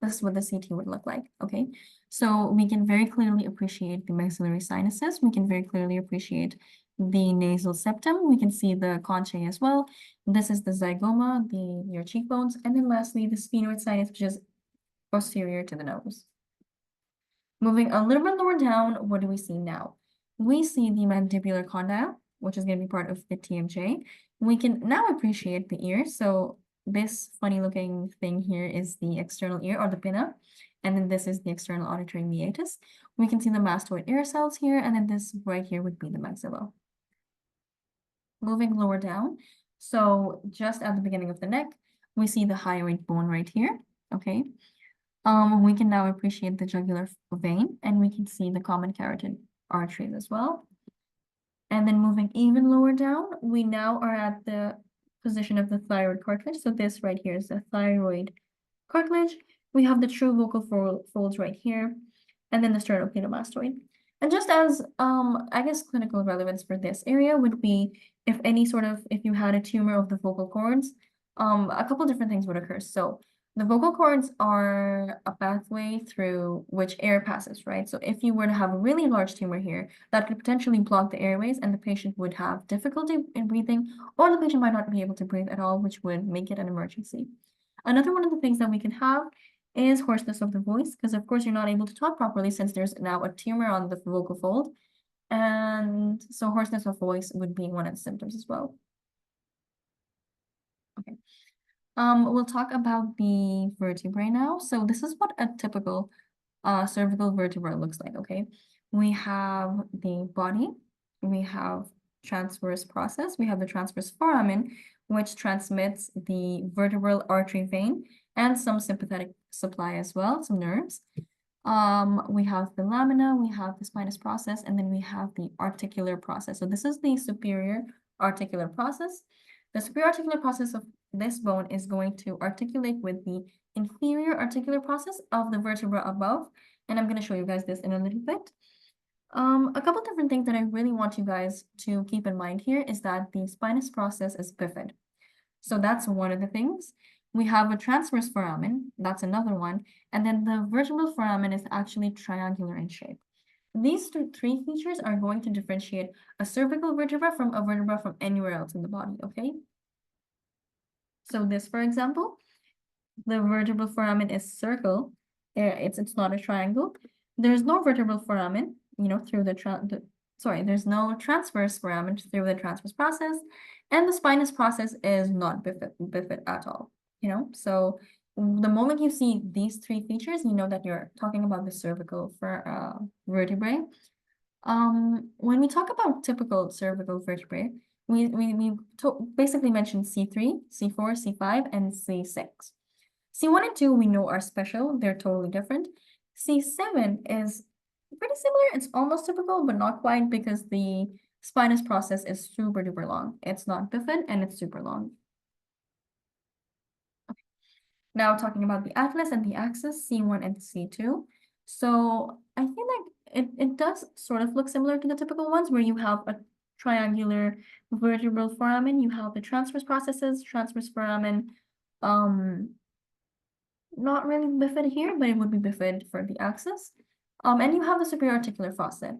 this is what the CT would look like, okay? So we can very clearly appreciate the maxillary sinuses. We can very clearly appreciate the nasal septum. We can see the conchae as well. This is the zygoma, your cheekbones. And then lastly, the sphenoid sinus, which is posterior to the nose. Moving a little bit lower down, what do we see now? We see the mandibular condyle. which is going to be part of the TMJ. We can now appreciate the ear. So this funny looking thing here is the external ear, or the pinna. And then this is the external auditory meatus. We can see the mastoid ear cells here, and then this right here would be the maxilla. Moving lower down, so just at the beginning of the neck, we see the hyoid bone right here, okay? We can now appreciate the jugular vein, and we can see the common carotid arteries as well. And then moving even lower down, we now are at the position of the thyroid cartilage. So this right here is the thyroid cartilage. We have the true vocal folds right here, and then the sternocleidomastoid. And just as, I guess clinical relevance for this area would be if you had a tumor of the vocal cords, a couple different things would occur. So the vocal cords are a pathway through which air passes, right? So if you were to have a really large tumor here, that could potentially block the airways and the patient would have difficulty in breathing, or the patient might not be able to breathe at all, which would make it an emergency. Another one of the things that we can have is hoarseness of the voice, because of course you're not able to talk properly since there's now a tumor on the vocal fold. And so hoarseness of voice would be one of the symptoms as well. Okay. We'll talk about the vertebrae now. So this is what a typical cervical vertebra looks like, okay? We have the body, we have transverse process, we have the transverse foramen, which transmits the vertebral artery vein and some sympathetic supply as well, some nerves. We have the lamina, we have the spinous process, and then we have the articular process. So this is the superior articular process. The superior articular process of this bone is going to articulate with the inferior articular process of the vertebra above, and I'm going to show you guys this in a little bit. A couple different things that I really want you guys to keep in mind here is that the spinous process is bifid. So that's one of the things. We have a transverse foramen, that's another one, and then the vertebral foramen is actually triangular in shape. These three features are going to differentiate a cervical vertebra from a vertebra from anywhere else in the body, okay? So this, for example, the vertebral foramen is circle. It's not a triangle. There's no vertebral foramen, through there's no transverse foramen through the transverse process, and the spinous process is not bifid at all, So the moment you see these three features, you know that you're talking about the cervical vertebrae. When we talk about typical cervical vertebrae, we basically mentioned C3, C4, C5, and C6. C1 and 2 we know are special, they're totally different. C7 is pretty similar, it's almost typical, but not quite because the spinous process is super duper long. It's not bifid and it's super long. Okay. Now talking about the atlas and the axis, C1 and C2. So I feel like it does sort of look similar to the typical ones where you have a triangular vertebral foramen, you have the transverse processes, transverse foramen, not really bifid here, but it would be bifid for the axis. And you have the superior articular facets,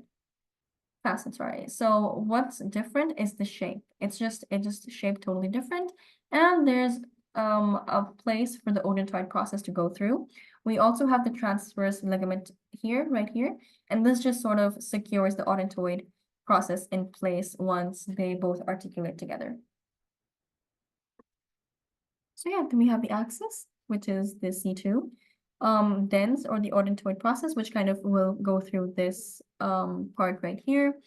right? So what's different is the shape. It's just shaped totally different. And there's a place for the odontoid process to go through. We also have the transverse ligament here, right here, and this just sort of secures the odontoid process in place once they both articulate together. So yeah, then we have the axis, which is the C2, dens or the odontoid process, which kind of will go through this part right here.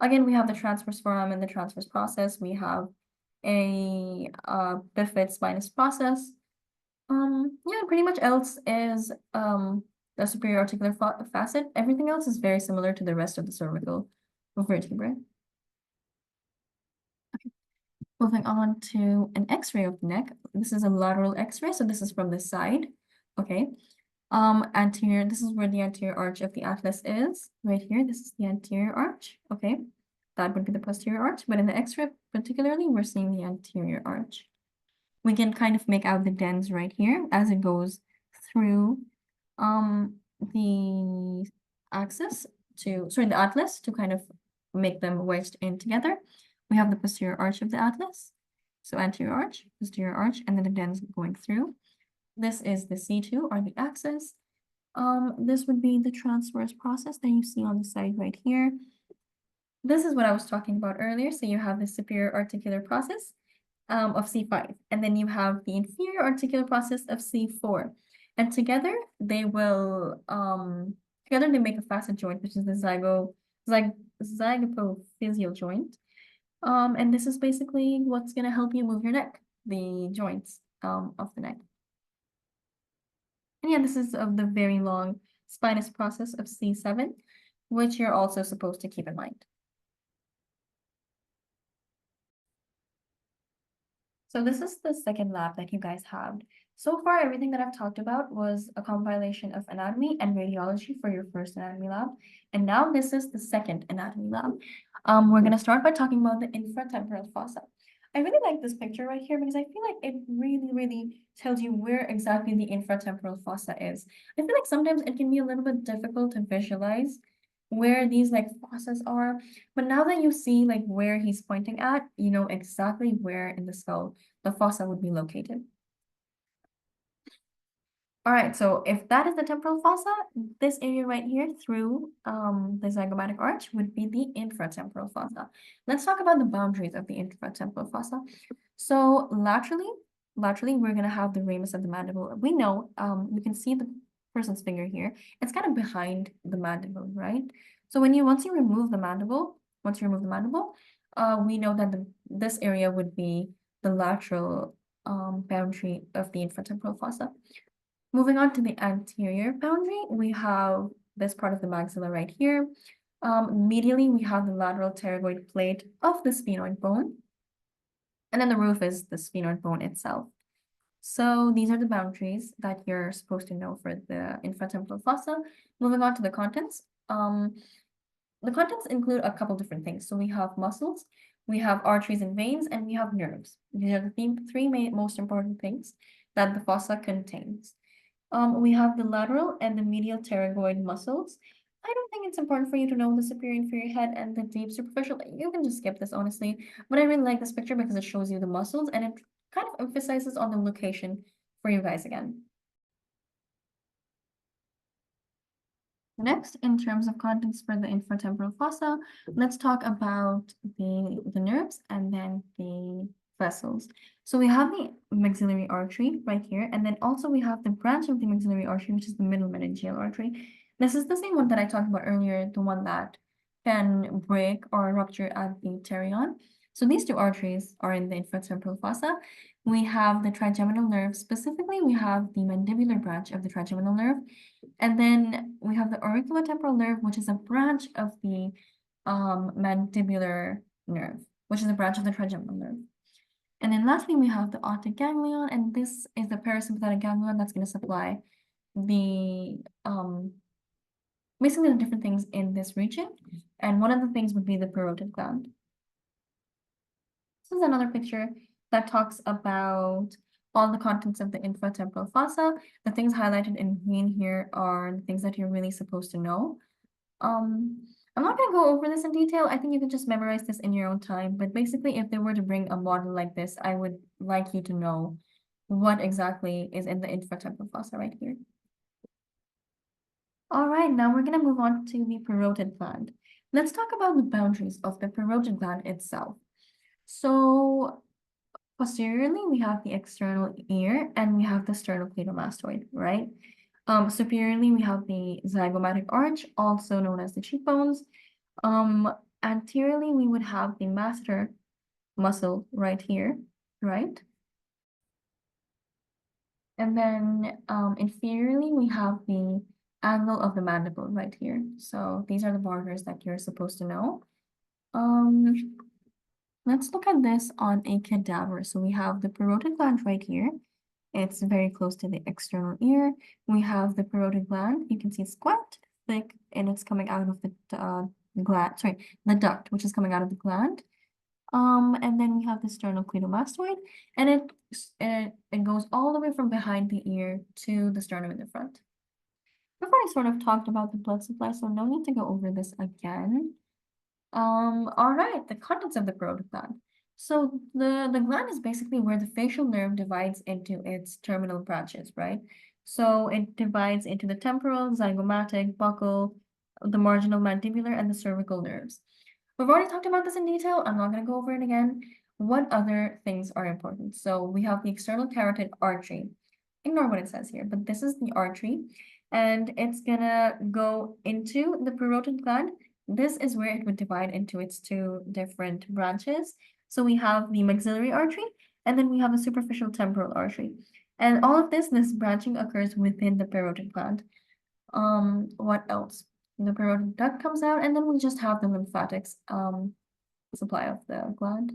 Again, we have the transverse foramen, the transverse process. We have a bifid spinous process. Yeah, pretty much else is the superior articular facet. Everything else is very similar to the rest of the cervical vertebrae. Okay. Moving on to an X-ray of the neck. This is a lateral X-ray, so this is from the side. Okay. Anterior, this is where the anterior arch of the atlas is. Right here, this is the anterior arch. Okay. That would be the posterior arch, but in the X-ray particularly, we're seeing the anterior arch. We can kind of make out the dens right here as it goes through the the atlas to kind of make them wedged in together. We have the posterior arch of the atlas. So anterior arch, posterior arch, and then the dens going through. This is the C2 or the axis. This would be the transverse process that you see on the side right here. this is what I was talking about earlier. So you have the superior articular process of C5, and then you have the inferior articular process of C4. And together they will together they make a facet joint, which is the zygapophyseal joint. And this is basically what's gonna help you move your neck, the joints of the neck. And yeah, this is of the very long spinous process of C7, which you're also supposed to keep in mind. So this is the second lab that you guys have. So far, everything that I've talked about was a compilation of anatomy and radiology for your first anatomy lab. And now this is the second anatomy lab. We're going to start by talking about the infratemporal fossa. I really like this picture right here because I feel like it really, really tells you where exactly the infratemporal fossa is. I feel like sometimes it can be a little bit difficult to visualize where these like fossas are. But now that you see like where he's pointing at, you know exactly where in the skull the fossa would be located. All right, so if that is the temporal fossa, this area right here through the zygomatic arch would be the infratemporal fossa. Let's talk about the boundaries of the infratemporal fossa. So laterally, we're gonna have the ramus of the mandible. We know, you can see the person's finger here. It's kind of behind the mandible, right? So once you remove the mandible, we know that this area would be the lateral boundary of the infratemporal fossa. Moving on to the anterior boundary, we have this part of the maxilla right here. Medially, we have the lateral pterygoid plate of the sphenoid bone. And then the roof is the sphenoid bone itself. So these are the boundaries that you're supposed to know for the infratemporal fossa. Moving on to the contents. The contents include a couple different things. So we have muscles, we have arteries and veins, and we have nerves. These are the three most important things that the fossa contains. We have the lateral and the medial pterygoid muscles. I don't think it's important for you to know the superior inferior head and the deep superficial. You can just skip this, honestly. But I really like this picture because it shows you the muscles and it kind of emphasizes on the location for you guys again. Next, in terms of contents for the infratemporal fossa, let's talk about the nerves and then the vessels. So we have the maxillary artery right here, and then also we have the branch of the maxillary artery, which is the middle meningeal artery. This is the same one that I talked about earlier, the one that can break or rupture at the pterion. So these two arteries are in the infratemporal fossa. We have the trigeminal nerve. Specifically, we have the mandibular branch of the trigeminal nerve. And then we have the auriculotemporal nerve, which is a branch of the mandibular nerve, which is a branch of the trigeminal nerve. And then lastly, we have the optic ganglion, and this is the parasympathetic ganglion that's going to supply the basically the different things in this region. And one of the things would be the parotid gland. This is another picture that talks about all the contents of the infratemporal fossa. The things highlighted in green here are the things that you're really supposed to know. I'm not going to go over this in detail. I think you can just memorize this in your own time. But basically, if they were to bring a model like this, I would like you to know what exactly is in the infratemporal fossa right here. All right, now we're going to move on to the parotid gland. Let's talk about the boundaries of the parotid gland itself. So posteriorly, we have the external ear and we have the sternocleidomastoid, right? Superiorly, we have the zygomatic arch, also known as the cheekbones. Anteriorly, we would have the masseter muscle right here, right? And then inferiorly, we have the angle of the mandible right here. So these are the borders that you're supposed to know. Let's look at this on a cadaver. So we have the parotid gland right here. It's very close to the external ear. We have the parotid gland. You can see it's quite thick and it's coming out of the the duct, which is coming out of the gland. And then we have the sternocleidomastoid, and it goes all the way from behind the ear to the sternum in the front. We've already sort of talked about the blood supply, so no need to go over this again. All right, the contents of the parotid gland. So the gland is basically where the facial nerve divides into its terminal branches, right? So it divides into the temporal, zygomatic, buccal, the marginal mandibular, and the cervical nerves. We've already talked about this in detail. I'm not going to go over it again. What other things are important? So we have the external carotid artery. Ignore what it says here, but this is the artery, and it's gonna go into the parotid gland. This is where it would divide into its two different branches. So we have the maxillary artery, and then we have a superficial temporal artery. And all of this branching occurs within the parotid gland. What else? The parotid duct comes out, and then we just have the lymphatics supply of the gland.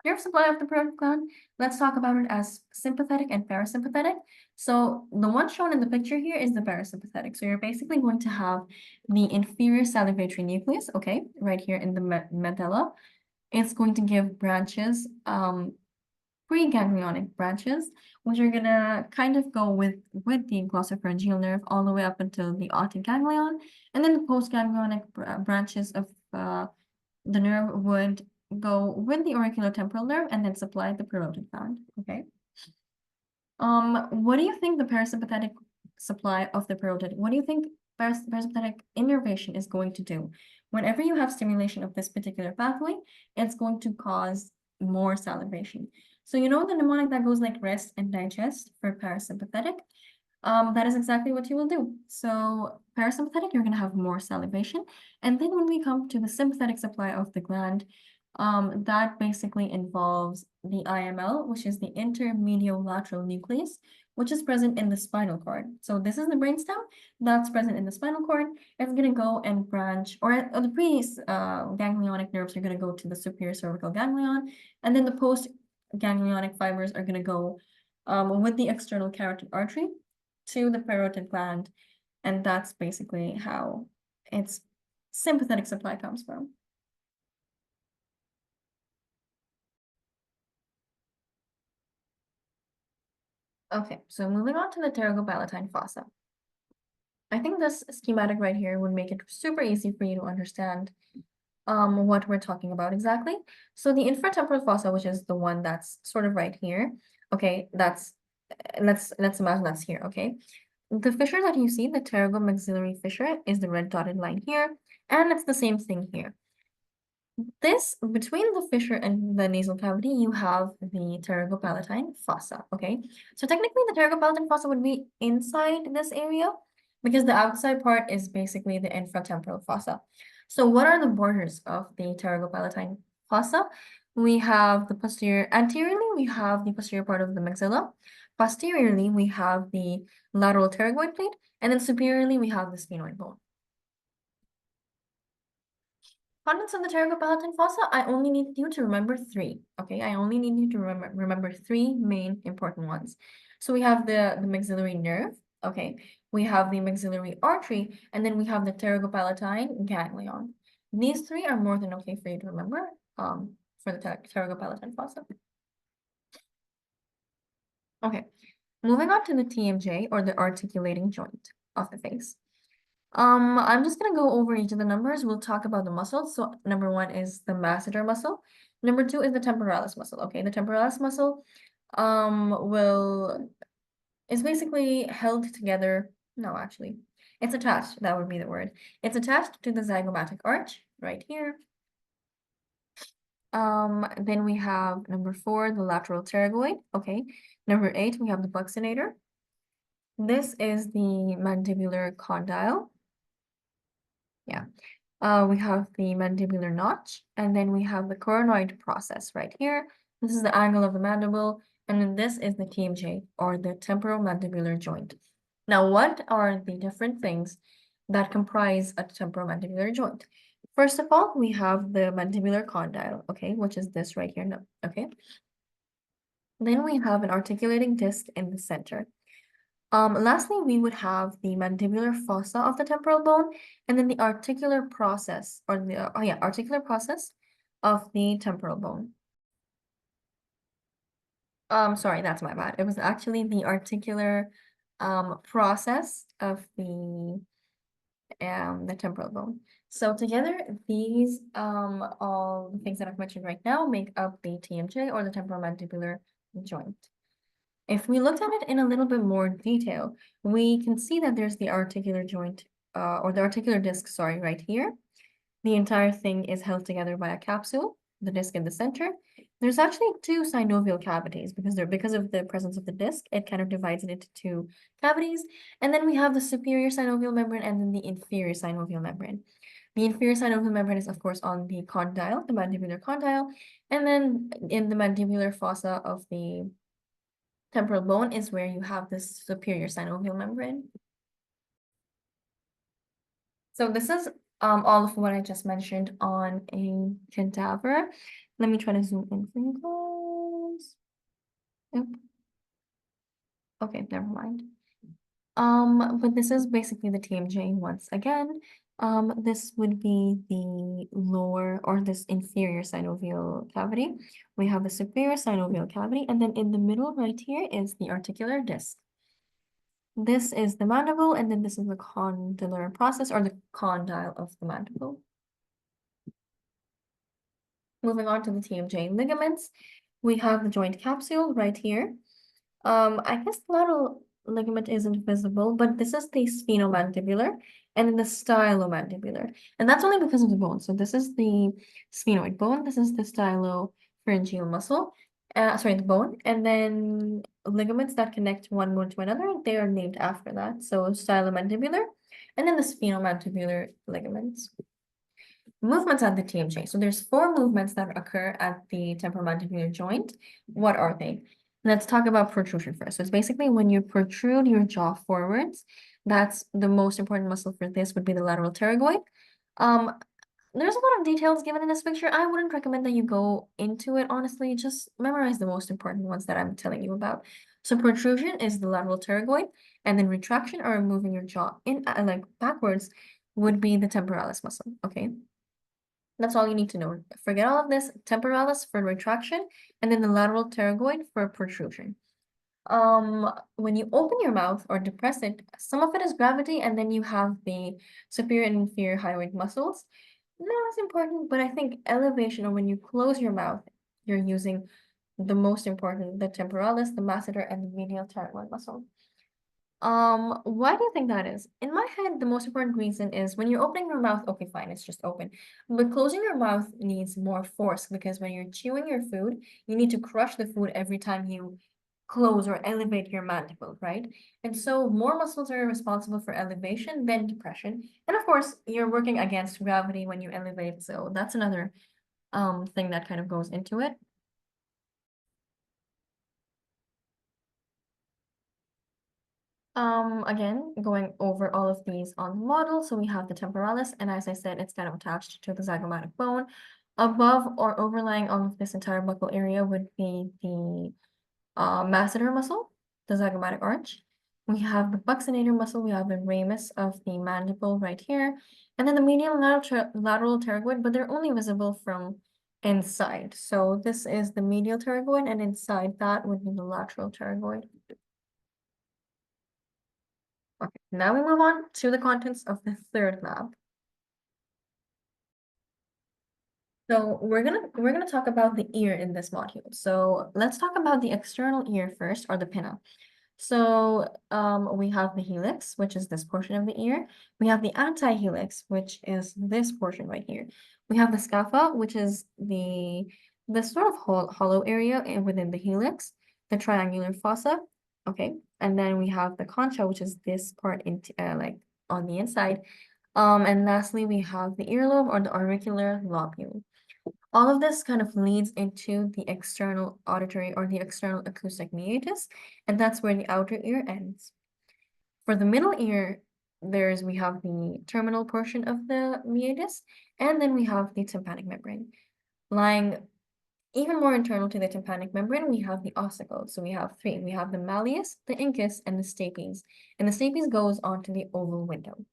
Nerve supply of the parotid gland, let's talk about it as sympathetic and parasympathetic. So the one shown in the picture here is the parasympathetic. So you're basically going to have the inferior salivatory nucleus, okay, right here in the medulla. It's going to give branches, preganglionic branches, which are gonna kind of go with the glossopharyngeal nerve all the way up until the otic ganglion, and then the postganglionic branches of the nerve would go with the auriculotemporal nerve and then supply the parotid gland. Okay. What do you think the parasympathetic supply of the parotid? What do you think parasympathetic innervation is going to do? Whenever you have stimulation of this particular pathway, it's going to cause more salivation. So you know the mnemonic that goes like rest and digest for parasympathetic? That is exactly what you will do. So parasympathetic, you're going to have more salivation. And then when we come to the sympathetic supply of the gland, that basically involves the IML, which is the intermediolateral nucleus, which is present in the spinal cord. So this is the brainstem that's present in the spinal cord. It's going to go and branch, or the pre-ganglionic nerves are going to go to the superior cervical ganglion, and then the post-ganglionic fibers are going to go with the external carotid artery to the parotid gland, and that's basically how its sympathetic supply comes from. Okay, so moving on to the pterygopalatine fossa. I think this schematic right here would make it super easy for you to understand what we're talking about exactly. So the infratemporal fossa, which is the one that's sort of right here, okay, let's imagine that's here, okay? The fissure that you see, the pterygomaxillary fissure, is the red dotted line here, and it's the same thing here. This, between the fissure and the nasal cavity, you have the pterygopalatine fossa, okay? So technically the pterygopalatine fossa would be inside this area because the outside part is basically the infratemporal fossa. So what are the borders of the pterygopalatine fossa? We have the anteriorly, we have the posterior part of the maxilla. Posteriorly, we have the lateral pterygoid plate, and then superiorly, we have the sphenoid bone. Contents of the pterygopalatine fossa, I only need you to remember three, okay? I only need you to remember three main important ones. So we have the maxillary nerve, okay? We have the maxillary artery, and then we have the pterygopalatine ganglion. These three are more than okay for you to remember for the pterygopalatine fossa. Okay, moving on to the TMJ, or the articulating joint of the face. I'm just gonna go over each of the numbers. We'll talk about the muscles. So number one is the masseter muscle. Number two is the temporalis muscle. Okay, the temporalis muscle is basically held together. No, actually, it's attached. That would be the word. It's attached to the zygomatic arch right here. Then we have number four, the lateral pterygoid. Okay, number eight, we have the buccinator. This is the mandibular condyle. Yeah. We have the mandibular notch, and then we have the coronoid process right here. This is the angle of the mandible, and then this is the TMJ, or the temporomandibular joint. Now, what are the different things that comprise a temporomandibular joint? First of all, we have the mandibular condyle, okay, which is this right here, okay? Then we have an articulating disc in the center. Lastly, we would have the mandibular fossa of the temporal bone, and then the articular process, or the articular process of the temporal bone. Sorry, that's my bad. It was actually the articular process of the temporal bone. So together, these all the things that I've mentioned right now make up the TMJ, or the temporomandibular joint. If we looked at it in a little bit more detail, we can see that there's the articular joint, or the articular disc, sorry, right here. The entire thing is held together by a capsule, the disc in the center. There's actually two synovial cavities because of the presence of the disc, it kind of divides it into two cavities. And then we have the superior synovial membrane and then the inferior synovial membrane. The inferior synovial membrane is, of course, on the condyle, the mandibular condyle, and then in the mandibular fossa of the temporal bone is where you have this superior synovial membrane. So this is all of what I just mentioned on a cadaver. Let me try to zoom in for you guys. Yep. Okay, never mind. But this is basically the TMJ once again. This would be the lower or this inferior synovial cavity. We have the superior synovial cavity, and then in the middle right here is the articular disc. This is the mandible, and then this is the condylar process or the condyle of the mandible. Moving on to the TMJ ligaments, we have the joint capsule right here. I guess the lateral ligament isn't visible, but this is the sphenomandibular and then the stylomandibular. And that's only because of the bone. So this is the sphenoid bone. This is the stylopharyngeal muscle. Sorry, the bone. And then ligaments that connect one bone to another, they are named after that. So stylomandibular and then the sphenomandibular ligaments. Movements at the TMJ. So there's 4 movements that occur at the temporomandibular joint. What are they? Let's talk about protrusion first. So it's basically when you protrude your jaw forwards. That's the most important muscle for this would be the lateral pterygoid. There's a lot of details given in this picture. I wouldn't recommend that you go into it, honestly. Just memorize the most important ones that I'm telling you about. So protrusion is the lateral pterygoid, and then retraction or moving your jaw in like backwards would be the temporalis muscle, okay? That's all you need to know. Forget all of this. Temporalis for retraction, and then the lateral pterygoid for protrusion. When you open your mouth or depress it, some of it is gravity, and then you have the superior and inferior hyoid muscles. Not as important, but I think elevation, or when you close your mouth, you're using the most important, the temporalis, the masseter, and the medial pterygoid muscle. Why do you think that is? In my head, the most important reason is when you're opening your mouth, okay, fine, it's just open. But closing your mouth needs more force because when you're chewing your food, you need to crush the food every time you close or elevate your mandible, right? And so more muscles are responsible for elevation than depression. And of course, you're working against gravity when you elevate, so that's another thing that kind of goes into it. Again, going over all of these on the model. So we have the temporalis, and as I said, it's kind of attached to the zygomatic bone. Above or overlying all of this entire buccal area would be the masseter muscle, the zygomatic arch. We have the buccinator muscle, we have the ramus of the mandible right here, and then the medial and lateral pterygoid, but they're only visible from inside. So this is the medial pterygoid, and inside that would be the lateral pterygoid. Okay, now we move on to the contents of the third lab. So we're gonna talk about the ear in this module. So let's talk about the external ear first, or the pinna. So we have the helix, which is this portion of the ear. We have the antihelix, which is this portion right here. We have the scapha, which is the sort of hollow area within the helix, the triangular fossa. Okay, and then we have the concha, which is this part like on the inside. And lastly, we have the earlobe or the auricular lobule. All of this kind of leads into the external auditory or the external acoustic meatus, and that's where the outer ear ends. For the middle ear, we have the terminal portion of the meatus, and then we have the tympanic membrane. Lying even more internal to the tympanic membrane, we have the ossicles. So we have 3. We have the malleus, the incus, and the stapes. And the stapes goes onto the oval window.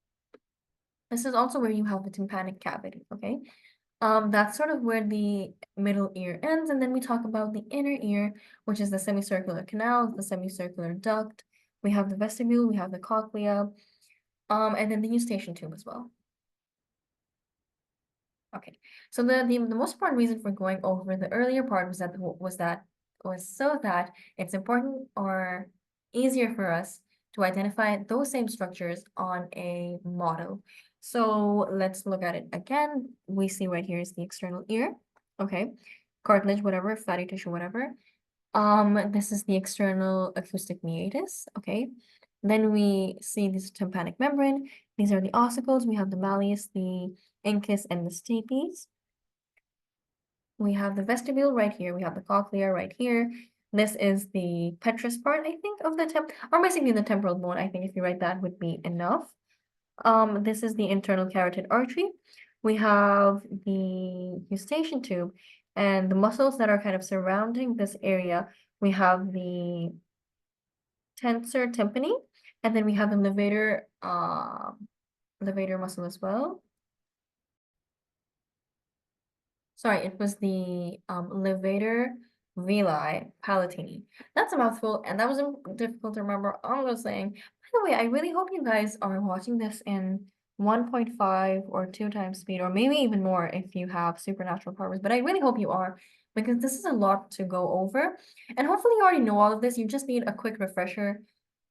This is also where you have the tympanic cavity, okay? That's sort of where the middle ear ends, and then we talk about the inner ear, which is the semicircular canal, the semicircular duct. We have the vestibule, we have the cochlea, and then the eustachian tube as well. Okay, so the most important reason for going over the earlier part was so that it's important or easier for us to identify those same structures on a model. So let's look at it again. We see right here is the external ear. Okay. Cartilage, whatever, fatty tissue, whatever. This is the external acoustic meatus. Okay. Then we see this tympanic membrane. These are the ossicles. We have the malleus, the incus, and the stapes. We have the vestibule right here. We have the cochlea right here. This is the petrous part, I think, of the or basically the temporal bone. I think if you write that would be enough. This is the internal carotid artery. We have the eustachian tube and the muscles that are kind of surrounding this area. We have the tensor tympani, and then we have the levator muscle as well. Sorry, it was the levator villi palatini. That's a mouthful, and that was difficult to remember. I was saying, by the way, I really hope you guys are watching this in 1.5 or 2 times speed, or maybe even more if you have supernatural powers. But I really hope you are, because this is a lot to go over. And hopefully you already know all of this. You just need a quick refresher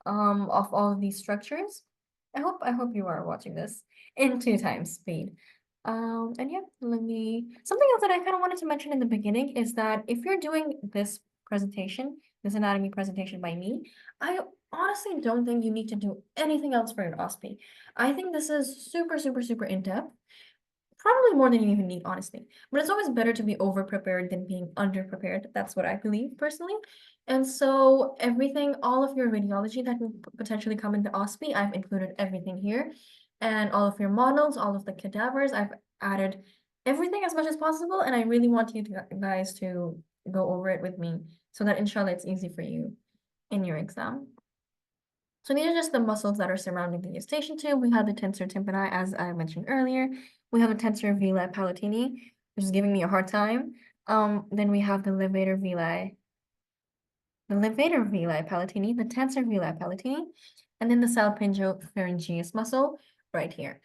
of all of these structures. I hope you are watching this in 2 times speed. And yeah, something else that I kind of wanted to mention in the beginning is that if you're doing this presentation, this anatomy presentation by me, I honestly don't think you need to do anything else for your OSPE. I think this is super, super, super in-depth. Probably more than you even need, honestly. But it's always better to be over-prepared than being under-prepared. That's what I believe personally. And so everything, all of your radiology that can potentially come into OSPE, I've included everything here. And all of your models, all of the cadavers, I've added everything as much as possible. And I really want you guys to go over it with me so that inshallah it's easy for you in your exam. So these are just the muscles that are surrounding the eustachian tube. We have the tensor tympani, as I mentioned earlier. We have the tensor villi palatini, which is giving me a hard time. Then we have the levator villi palatini, the tensor villi palatini, and then the salpingopharyngeus muscle right here.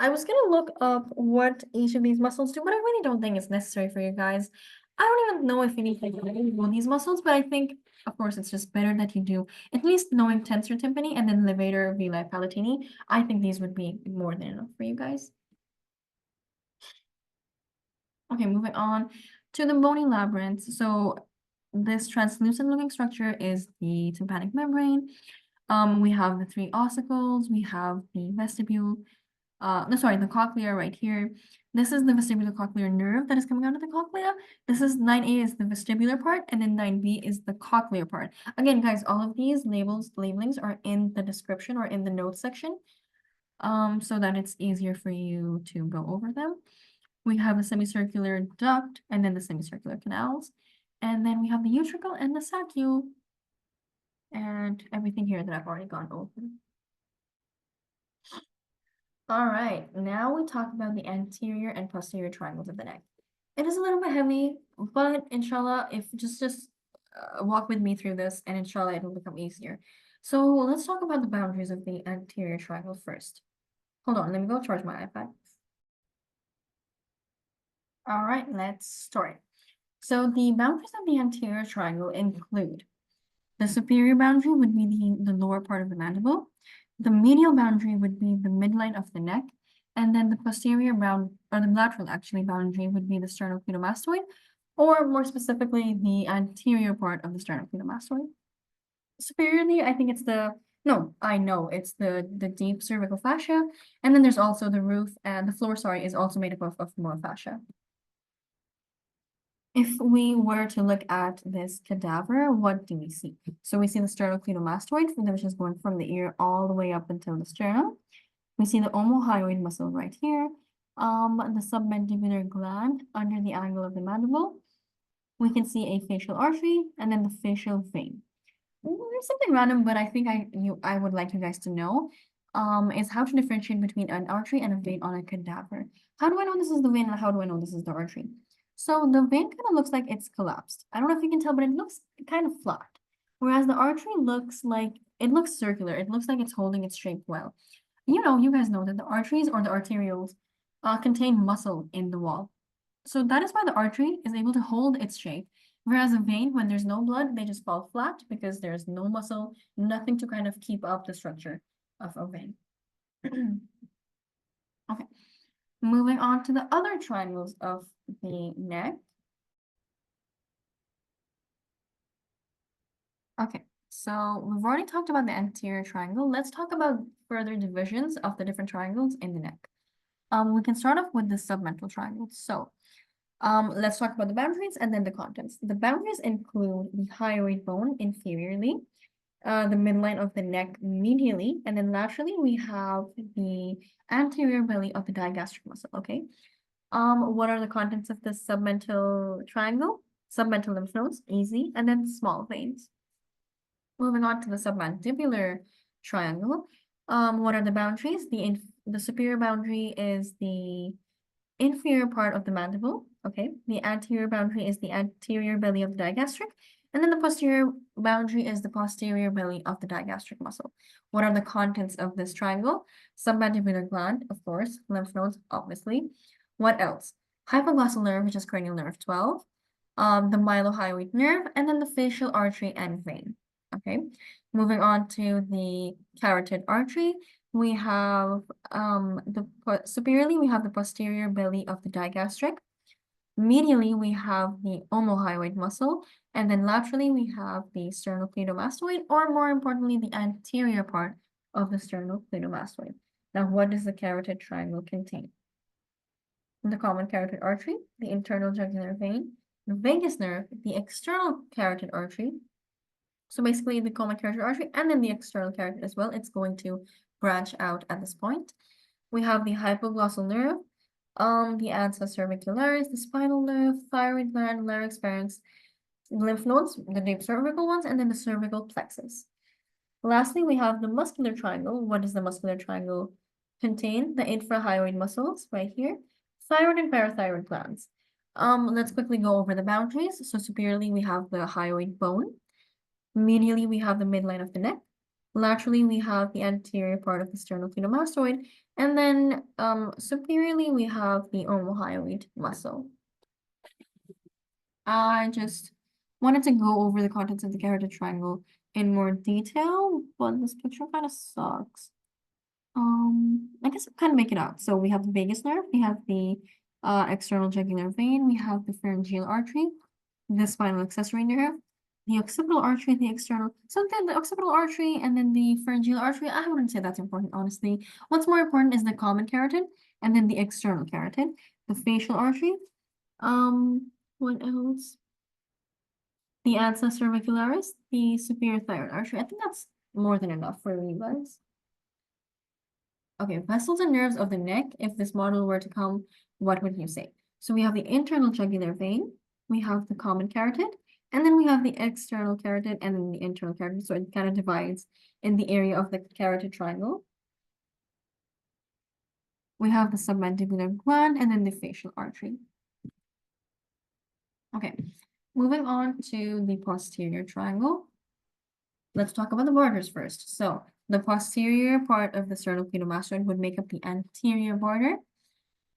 I was gonna look up what each of these muscles do, but I really don't think it's necessary for you guys. I don't even know if you need to know these muscles, but I think, of course, it's just better that you do at least knowing tensor tympani and then levator villi palatini. I think these would be more than enough for you guys. Okay, moving on to the bony labyrinth. So this translucent looking structure is the tympanic membrane. We have the 3 ossicles, we have the vestibule, no, sorry, the cochlea right here. This is the vestibulocochlear nerve that is coming out of the cochlea. This is 9A is the vestibular part, and then 9B is the cochlear part. Again, guys, all of these labelings are in the description or in the notes section, so that it's easier for you to go over them. We have a semicircular duct, and then the semicircular canals, and then we have the utricle and the saccule, and everything here that I've already gone over. All right, now we talk about the anterior and posterior triangles of the neck. It is a little bit heavy, but inshallah, if just walk with me through this, and inshallah, it will become easier. So let's talk about the boundaries of the anterior triangle first. Hold on, let me go charge my iPad. All right, let's start. So the boundaries of the anterior triangle include the superior boundary would be the lower part of the mandible. The medial boundary would be the midline of the neck. And then the posterior or the lateral actually boundary would be the sternocleidomastoid, or more specifically, the anterior part of the sternocleidomastoid. Superiorly, I think it's I know it's the deep cervical fascia. And then there's also the roof, and the floor, sorry, is also made up of more fascia. If we were to look at this cadaver, what do we see? So we see the sternocleidomastoid, which is going from the ear all the way up until the sternum. We see the omohyoid muscle right here, the submandibular gland under the angle of the mandible. We can see a facial artery and then the facial vein. There's something random, but I think I would like you guys to know is how to differentiate between an artery and a vein on a cadaver. How do I know this is the vein and how do I know this is the artery? So the vein kind of looks like it's collapsed. I don't know if you can tell, but it looks kind of flat. Whereas the artery looks circular. It looks like it's holding its shape well. You guys know that the arteries or the arterioles contain muscle in the wall. So that is why the artery is able to hold its shape. Whereas a vein, when there's no blood, they just fall flat because there's no muscle, nothing to kind of keep up the structure of a vein. Okay, moving on to the other triangles of the neck. Okay, so we've already talked about the anterior triangle. Let's talk about further divisions of the different triangles in the neck. We can start off with the submental triangles. So, let's talk about the boundaries and then the contents. The boundaries include the hyoid bone inferiorly, the midline of the neck medially, and then laterally we have the anterior belly of the digastric muscle, okay? What are the contents of the submental triangle? Submental lymph nodes, easy, and then small veins. Moving on to the submandibular triangle, what are the boundaries? The superior boundary is the inferior part of the mandible, okay? The anterior boundary is the anterior belly of the digastric, and then the posterior boundary is the posterior belly of the digastric muscle. What are the contents of this triangle? Submandibular gland, of course, lymph nodes, obviously. What else? Hypoglossal nerve, which is cranial nerve 12, the mylohyoid nerve, and then the facial artery and vein. Okay, moving on to the carotid artery, we have superiorly we have the posterior belly of the digastric. Medially, we have the omohyoid muscle, and then laterally we have the sternocleidomastoid, or more importantly, the anterior part of the sternocleidomastoid. Now, what does the carotid triangle contain? The common carotid artery, the internal jugular vein, the vagus nerve, the external carotid artery. So basically the common carotid artery and then the external carotid as well. It's going to branch out at this point. We have the hypoglossal nerve, the ansa cervicularis, the spinal nerve, thyroid gland, larynx, pharynx, lymph nodes, the deep cervical ones, and then the cervical plexus. Lastly, we have the muscular triangle. What does the muscular triangle contain? The infrahyoid muscles right here, thyroid and parathyroid glands. Let's quickly go over the boundaries. So superiorly, we have the hyoid bone. Medially, we have the midline of the neck. Laterally, we have the anterior part of the sternocleidomastoid. And then superiorly, we have the omohyoid muscle. I just wanted to go over the contents of the carotid triangle in more detail, but this picture kind of sucks. I guess I'll kind of make it out. So we have the vagus nerve, we have the external jugular vein, we have the pharyngeal artery, the spinal accessory nerve, the occipital artery, the external. So then the occipital artery and then the pharyngeal artery, I wouldn't say that's important, honestly. What's more important is the common carotid and then the external carotid, the facial artery. What else? The ansa cervicularis, the superior thyroid artery. I think that's more than enough for you guys. Okay, vessels and nerves of the neck. If this model were to come, what would you say? So we have the internal jugular vein, we have the common carotid, and then we have the external carotid and then the internal carotid. So it kind of divides in the area of the carotid triangle. We have the submandibular gland and then the facial artery. Okay, moving on to the posterior triangle. Let's talk about the borders first. So the posterior part of the sternocleidomastoid would make up the anterior border.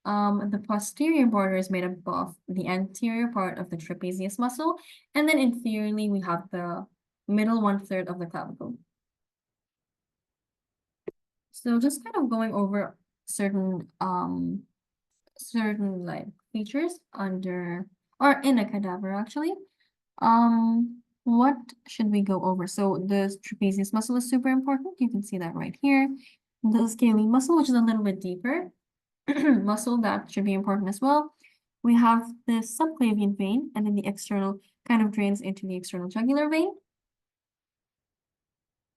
The posterior border is made up of the anterior part of the trapezius muscle, and then inferiorly we have the middle 1/3 of the clavicle. So just kind of going over certain like features under or in a cadaver actually. What should we go over? So the trapezius muscle is super important. You can see that right here. The scalene muscle, which is a little bit deeper. Muscle that should be important as well. We have the subclavian vein, and then the external kind of drains into the external jugular vein.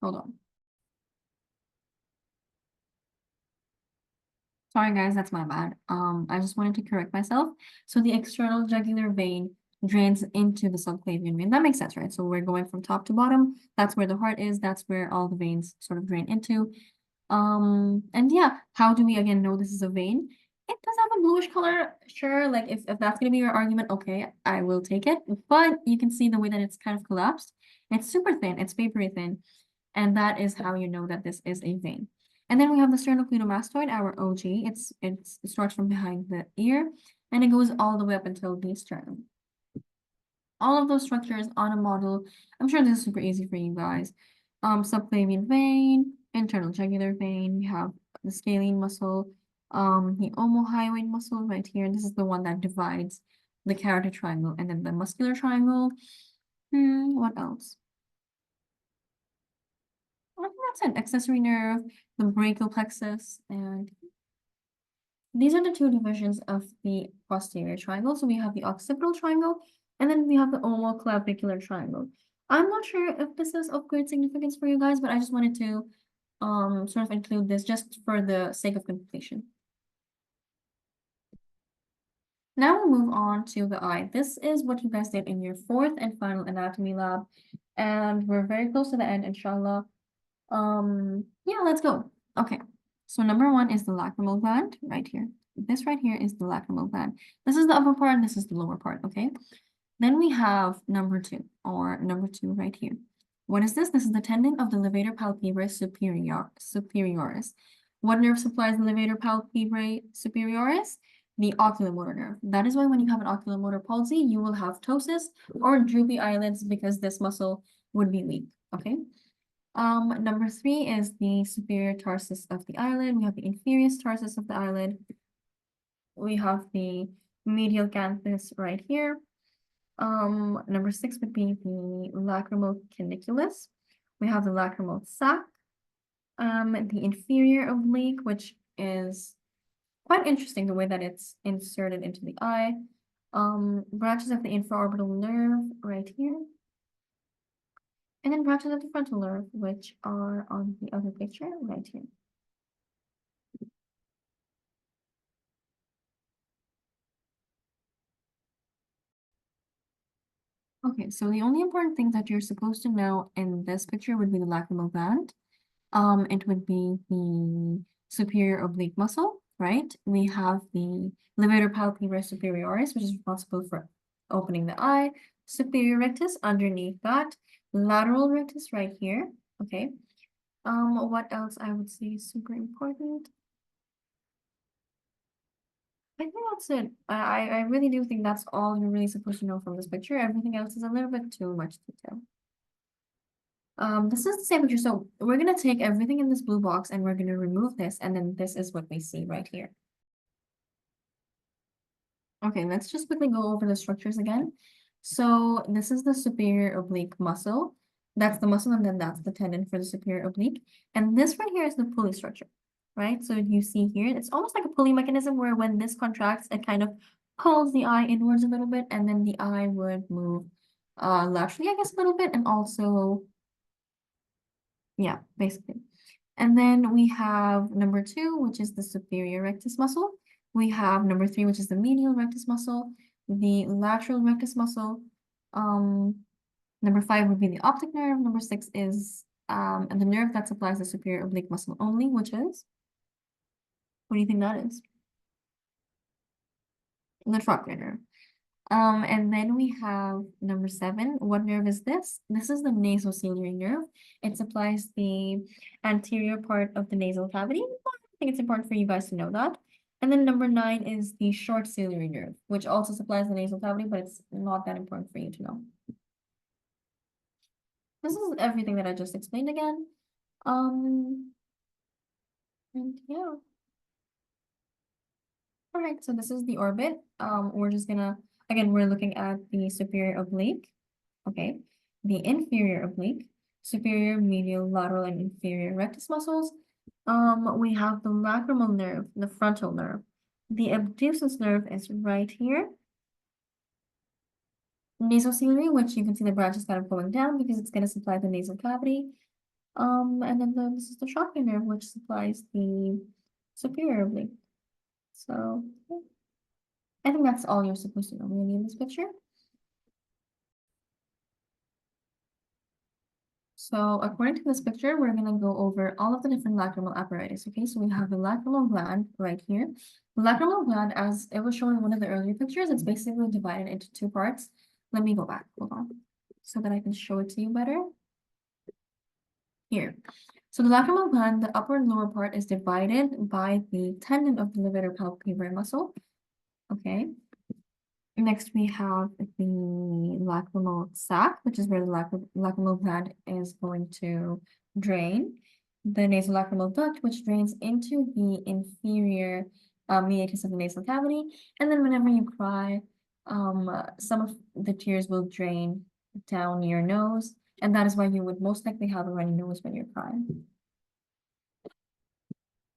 Hold on. Sorry guys, that's my bad. I just wanted to correct myself. So the external jugular vein drains into the subclavian vein. That makes sense, right? So we're going from top to bottom. That's where the heart is. That's where all the veins sort of drain into. And yeah, how do we again know this is a vein? It does have a bluish color, sure. Like if that's gonna be your argument, okay, I will take it. But you can see the way that it's kind of collapsed. It's super thin, it's papery thin, and that is how you know that this is a vein. And then we have the sternocleidomastoid, our OG. It starts from behind the ear, and it goes all the way up until the sternum. All of those structures on a model. I'm sure this is super easy for you guys. Subclavian vein, internal jugular vein, we have the scalene muscle, The omohyoid muscle right here. This is the one that divides the carotid triangle and then the muscular triangle. What else? I think that's an accessory nerve, the brachial plexus, and these are the two divisions of the posterior triangle. So we have the occipital triangle, and then we have the omoclavicular triangle. I'm not sure if this is of great significance for you guys, but I just wanted to sort of include this just for the sake of completion. Now we'll move on to the eye. This is what you guys did in your fourth and final anatomy lab, and we're very close to the end, inshallah. Yeah, let's go. Okay, so number one is the lacrimal gland right here. This right here is the lacrimal gland. This is the upper part, this is the lower part, okay? Then we have number two right here. What is this? This is the tendon of the levator palpebrae superioris. What nerve supplies the levator palpebrae superioris? The oculomotor nerve. That is why when you have an oculomotor palsy, you will have ptosis or droopy eyelids because this muscle would be weak, okay? Number three is the superior tarsus of the eyelid. We have the inferior tarsus of the eyelid. We have the medial canthus right here. Number six would be the lacrimal caniculus. We have the lacrimal sac. The inferior oblique, which is quite interesting the way that it's inserted into the eye. Branches of the infraorbital nerve right here. And then branches of the frontal nerve, which are on the other picture right here. Okay, so the only important thing that you're supposed to know in this picture would be the lacrimal gland. It would be the superior oblique muscle, right? We have the levator palpebrae superioris, which is responsible for opening the eye, superior rectus underneath that, lateral rectus right here, okay? What else I would say is super important? I think that's it. I really do think that's all you're really supposed to know from this picture. Everything else is a little bit too much detail. This is the same picture. So we're gonna take everything in this blue box and we're gonna remove this, and then this is what we see right here. Okay, let's just quickly go over the structures again. So this is the superior oblique muscle. That's the muscle, and then that's the tendon for the superior oblique. And this right here is the pulley structure, right? So you see here, it's almost like a pulley mechanism where when this contracts, it kind of pulls the eye inwards a little bit, and then the eye would move laterally, I guess, a little bit, and also, yeah, basically. And then we have number two, which is the superior rectus muscle. We have number three, which is the medial rectus muscle, the lateral rectus muscle. Number five would be the optic nerve. Number six is and the nerve that supplies the superior oblique muscle only, which is, what do you think that is? The trochlear nerve. And then we have number seven. What nerve is this? This is the nasociliary nerve. It supplies the anterior part of the nasal cavity. I think it's important for you guys to know that. And then number nine is the short ciliary nerve, which also supplies the nasal cavity, but it's not that important for you to know. This is everything that I just explained again. And yeah. All right, so this is the orbit. We're just gonna, again, we're looking at the superior oblique, okay? The inferior oblique, superior, medial, lateral, and inferior rectus muscles. We have the lacrimal nerve, the frontal nerve. The abducens nerve is right here. Nasociliary, which you can see the branches kind of going down because it's gonna supply the nasal cavity. And then this is the trochlear nerve, which supplies the superior oblique. So, yeah. I think that's all you're supposed to know really in this picture. So according to this picture, we're gonna go over all of the different lacrimal apparatus, okay? So we have the lacrimal gland right here. The lacrimal gland, as it was shown in one of the earlier pictures, it's basically divided into two parts. Let me go back, hold on, so that I can show it to you better. Here. So the lacrimal gland, the upper and lower part is divided by the tendon of the levator palpebrae muscle, okay? Next, we have the lacrimal sac, which is where the lacrimal gland is going to drain. the nasolacrimal duct, which drains into the inferior meatus of the nasal cavity. And then whenever you cry, some of the tears will drain down your nose, and that is why you would most likely have a runny nose when you're crying.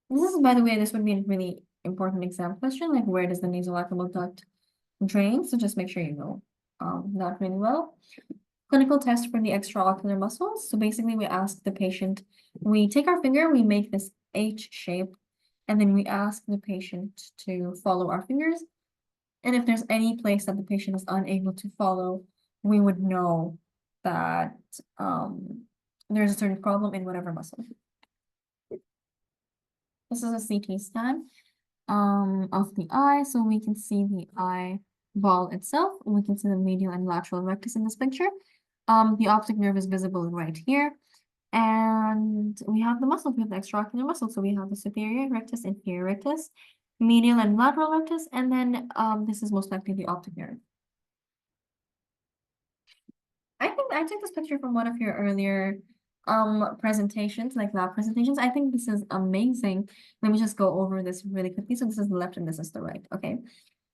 This is, by the way, this would be a really important exam question, like where does the nasolacrimal duct drain? So just make sure you know that really well. Clinical test for the extraocular muscles. So basically we ask the patient, we take our finger, we make this H shape, and then we ask the patient to follow our fingers. And if there's any place that the patient is unable to follow, we would know that there's a certain problem in whatever muscle. This is a CT scan of the eye, so we can see the eyeball itself. We can see the medial and lateral rectus in this picture. The optic nerve is visible right here. And we have the muscles, we have the extraocular muscles. So we have the superior rectus, inferior rectus, medial and lateral rectus, and then this is most likely the optic nerve. I think I took this picture from one of your earlier presentations, like lab presentations. I think this is amazing. Let me just go over this really quickly. So this is the left and this is the right. Okay.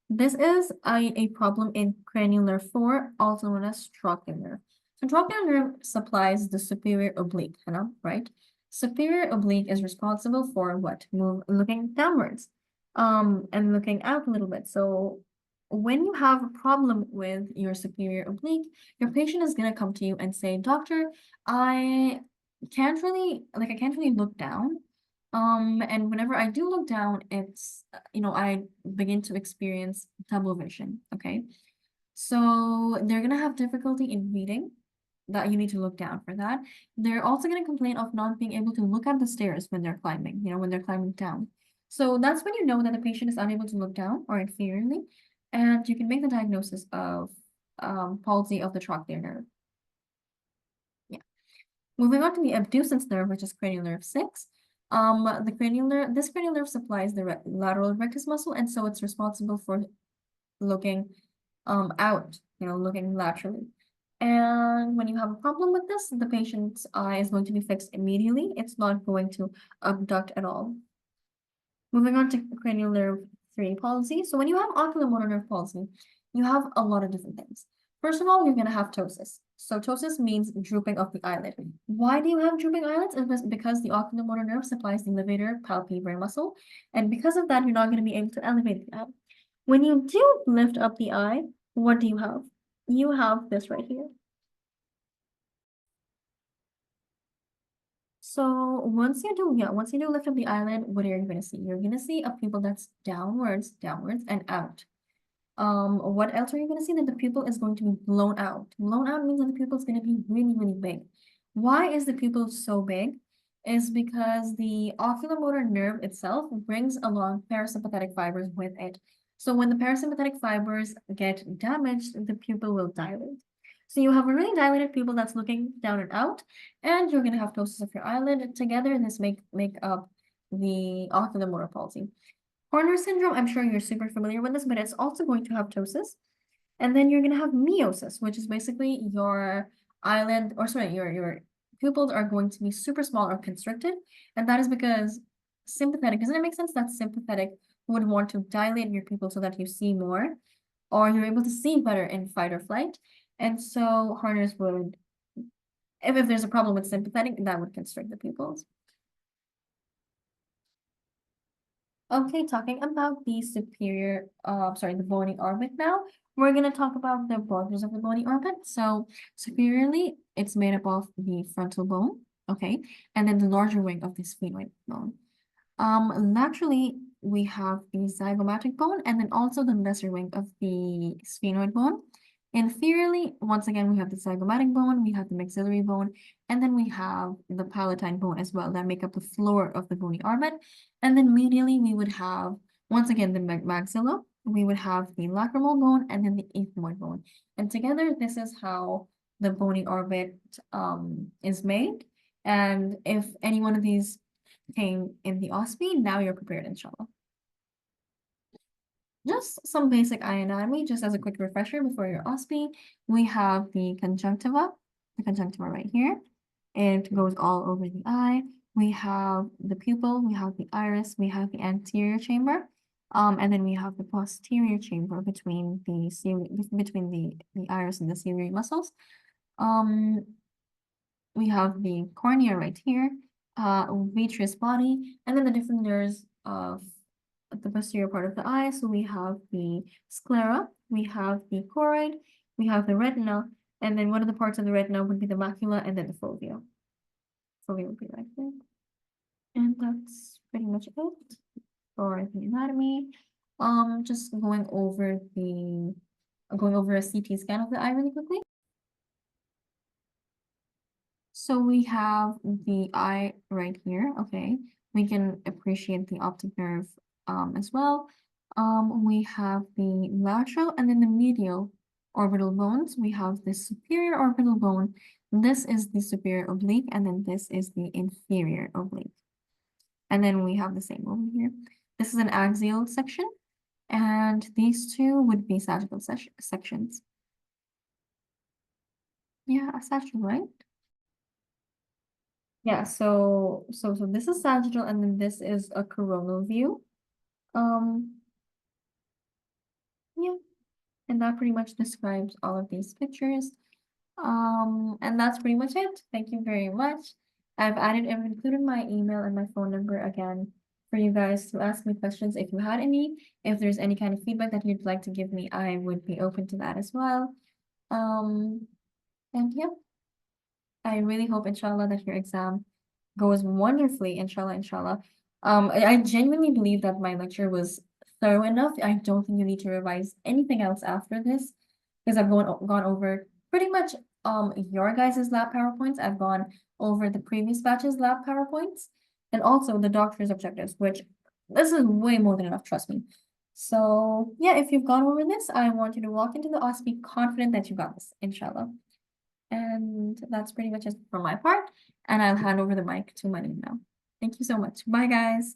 This is a problem in cranial nerve 4, also known as trochlear nerve. So trochlear nerve supplies the superior oblique, right? Superior oblique is responsible for what? Looking downwards, and looking out a little bit. So when you have a problem with your superior oblique, your patient is gonna come to you and say, "Doctor, I can't really look down. And whenever I do look down, it's I begin to experience double vision." Okay. So they're gonna have difficulty in reading, that you need to look down for that. They're also gonna complain of not being able to look at the stairs when they're climbing, when they're climbing down. So that's when you know that the patient is unable to look down or inferiorly, and you can make the diagnosis of palsy of the trochlear nerve. Yeah. Moving on to the abducens nerve, which is cranial nerve 6. This cranial nerve supplies the lateral rectus muscle, and so it's responsible for looking out, looking laterally. And when you have a problem with this, the patient's eye is going to be fixed immediately. It's not going to abduct at all. Moving on to cranial nerve 3 palsy. So when you have oculomotor nerve palsy, you have a lot of different things. First of all, you're going to have ptosis. So ptosis means drooping of the eyelid. Why do you have drooping eyelids? It's because the oculomotor nerve supplies the levator palpebrae muscle, and because of that, you're not going to be able to elevate the eye. When you do lift up the eye, what do you have? You have this right here. So once you do lift up the eyelid, what are you going to see? You're going to see a pupil that's downwards, and out. What else are you going to see? That the pupil is going to be blown out. Blown out means that the pupil is going to be really, really big. Why is the pupil so big? Is because the oculomotor nerve itself brings along parasympathetic fibers with it. So when the parasympathetic fibers get damaged, the pupil will dilate. So you have a really dilated pupil that's looking down and out, and you're going to have ptosis of your eyelid. Together, this make up the oculomotor palsy. Horner syndrome, I'm sure you're super familiar with this, but it's also going to have ptosis. And then you're going to have meiosis, which is basically your eyelid, or sorry, your pupils are going to be super small or constricted. And that is because sympathetic, doesn't it make sense that sympathetic would want to dilate your pupil so that you see more, or you're able to see better in fight or flight? And so Horner's would, if there's a problem with sympathetic, that would constrict the pupils. Okay, talking about the the bony orbit now. We're gonna talk about the borders of the bony orbit. So superiorly, it's made up of the frontal bone, okay, and then the larger wing of the sphenoid bone. Laterally, we have the zygomatic bone, and then also the lesser wing of the sphenoid bone. Inferiorly, once again, we have the zygomatic bone, we have the maxillary bone, and then we have the palatine bone as well that make up the floor of the bony orbit. And then medially, we would have, once again, the maxilla, we would have the lacrimal bone, and then the ethmoid bone. And together, this is how the bony orbit is made. And if any one of these came in the OSPE, now you're prepared, inshallah. Just some basic eye anatomy, just as a quick refresher before your OSPE. We have the conjunctiva right here. It goes all over the eye. we have the pupil, we have the iris, we have the anterior chamber, and then we have the posterior chamber between the iris and the ciliary muscles. We have the cornea right here, vitreous body, and then the different layers of the posterior part of the eye. So we have the sclera, we have the choroid, we have the retina, and then one of the parts of the retina would be the macula, and then the fovea. Fovea would be right there. And that's pretty much it for the anatomy. Just going over a CT scan of the eye really quickly. So we have the eye right here, okay. We can appreciate the optic nerve as well. We have the lateral and then the medial orbital bones. We have the superior orbital bone. This is the superior oblique, and then this is the inferior oblique. And then we have the same over here. This is an axial section, and these two would be sagittal sections. Yeah, sagittal, right? Yeah, so this is sagittal, and then this is a coronal view. Yeah, and that pretty much describes all of these pictures. And that's pretty much it. Thank you very much. I've included my email and my phone number again for you guys to ask me questions if you had any. If there's any kind of feedback that you'd like to give me, I would be open to that as well. And yeah, I really hope, inshallah, that your exam goes wonderfully, inshallah, inshallah. I genuinely believe that my lecture was thorough enough. I don't think you need to revise anything else after this, because I've gone over pretty much your guys' lab PowerPoints. I've gone over the previous batch's lab PowerPoints, and also the doctor's objectives, which this is way more than enough, trust me. So yeah, if you've gone over this, I want you to walk into the OSPE confident that you got this, inshallah. And that's pretty much it for my part. And I'll hand over the mic to Manin now. Thank you so much. Bye, guys.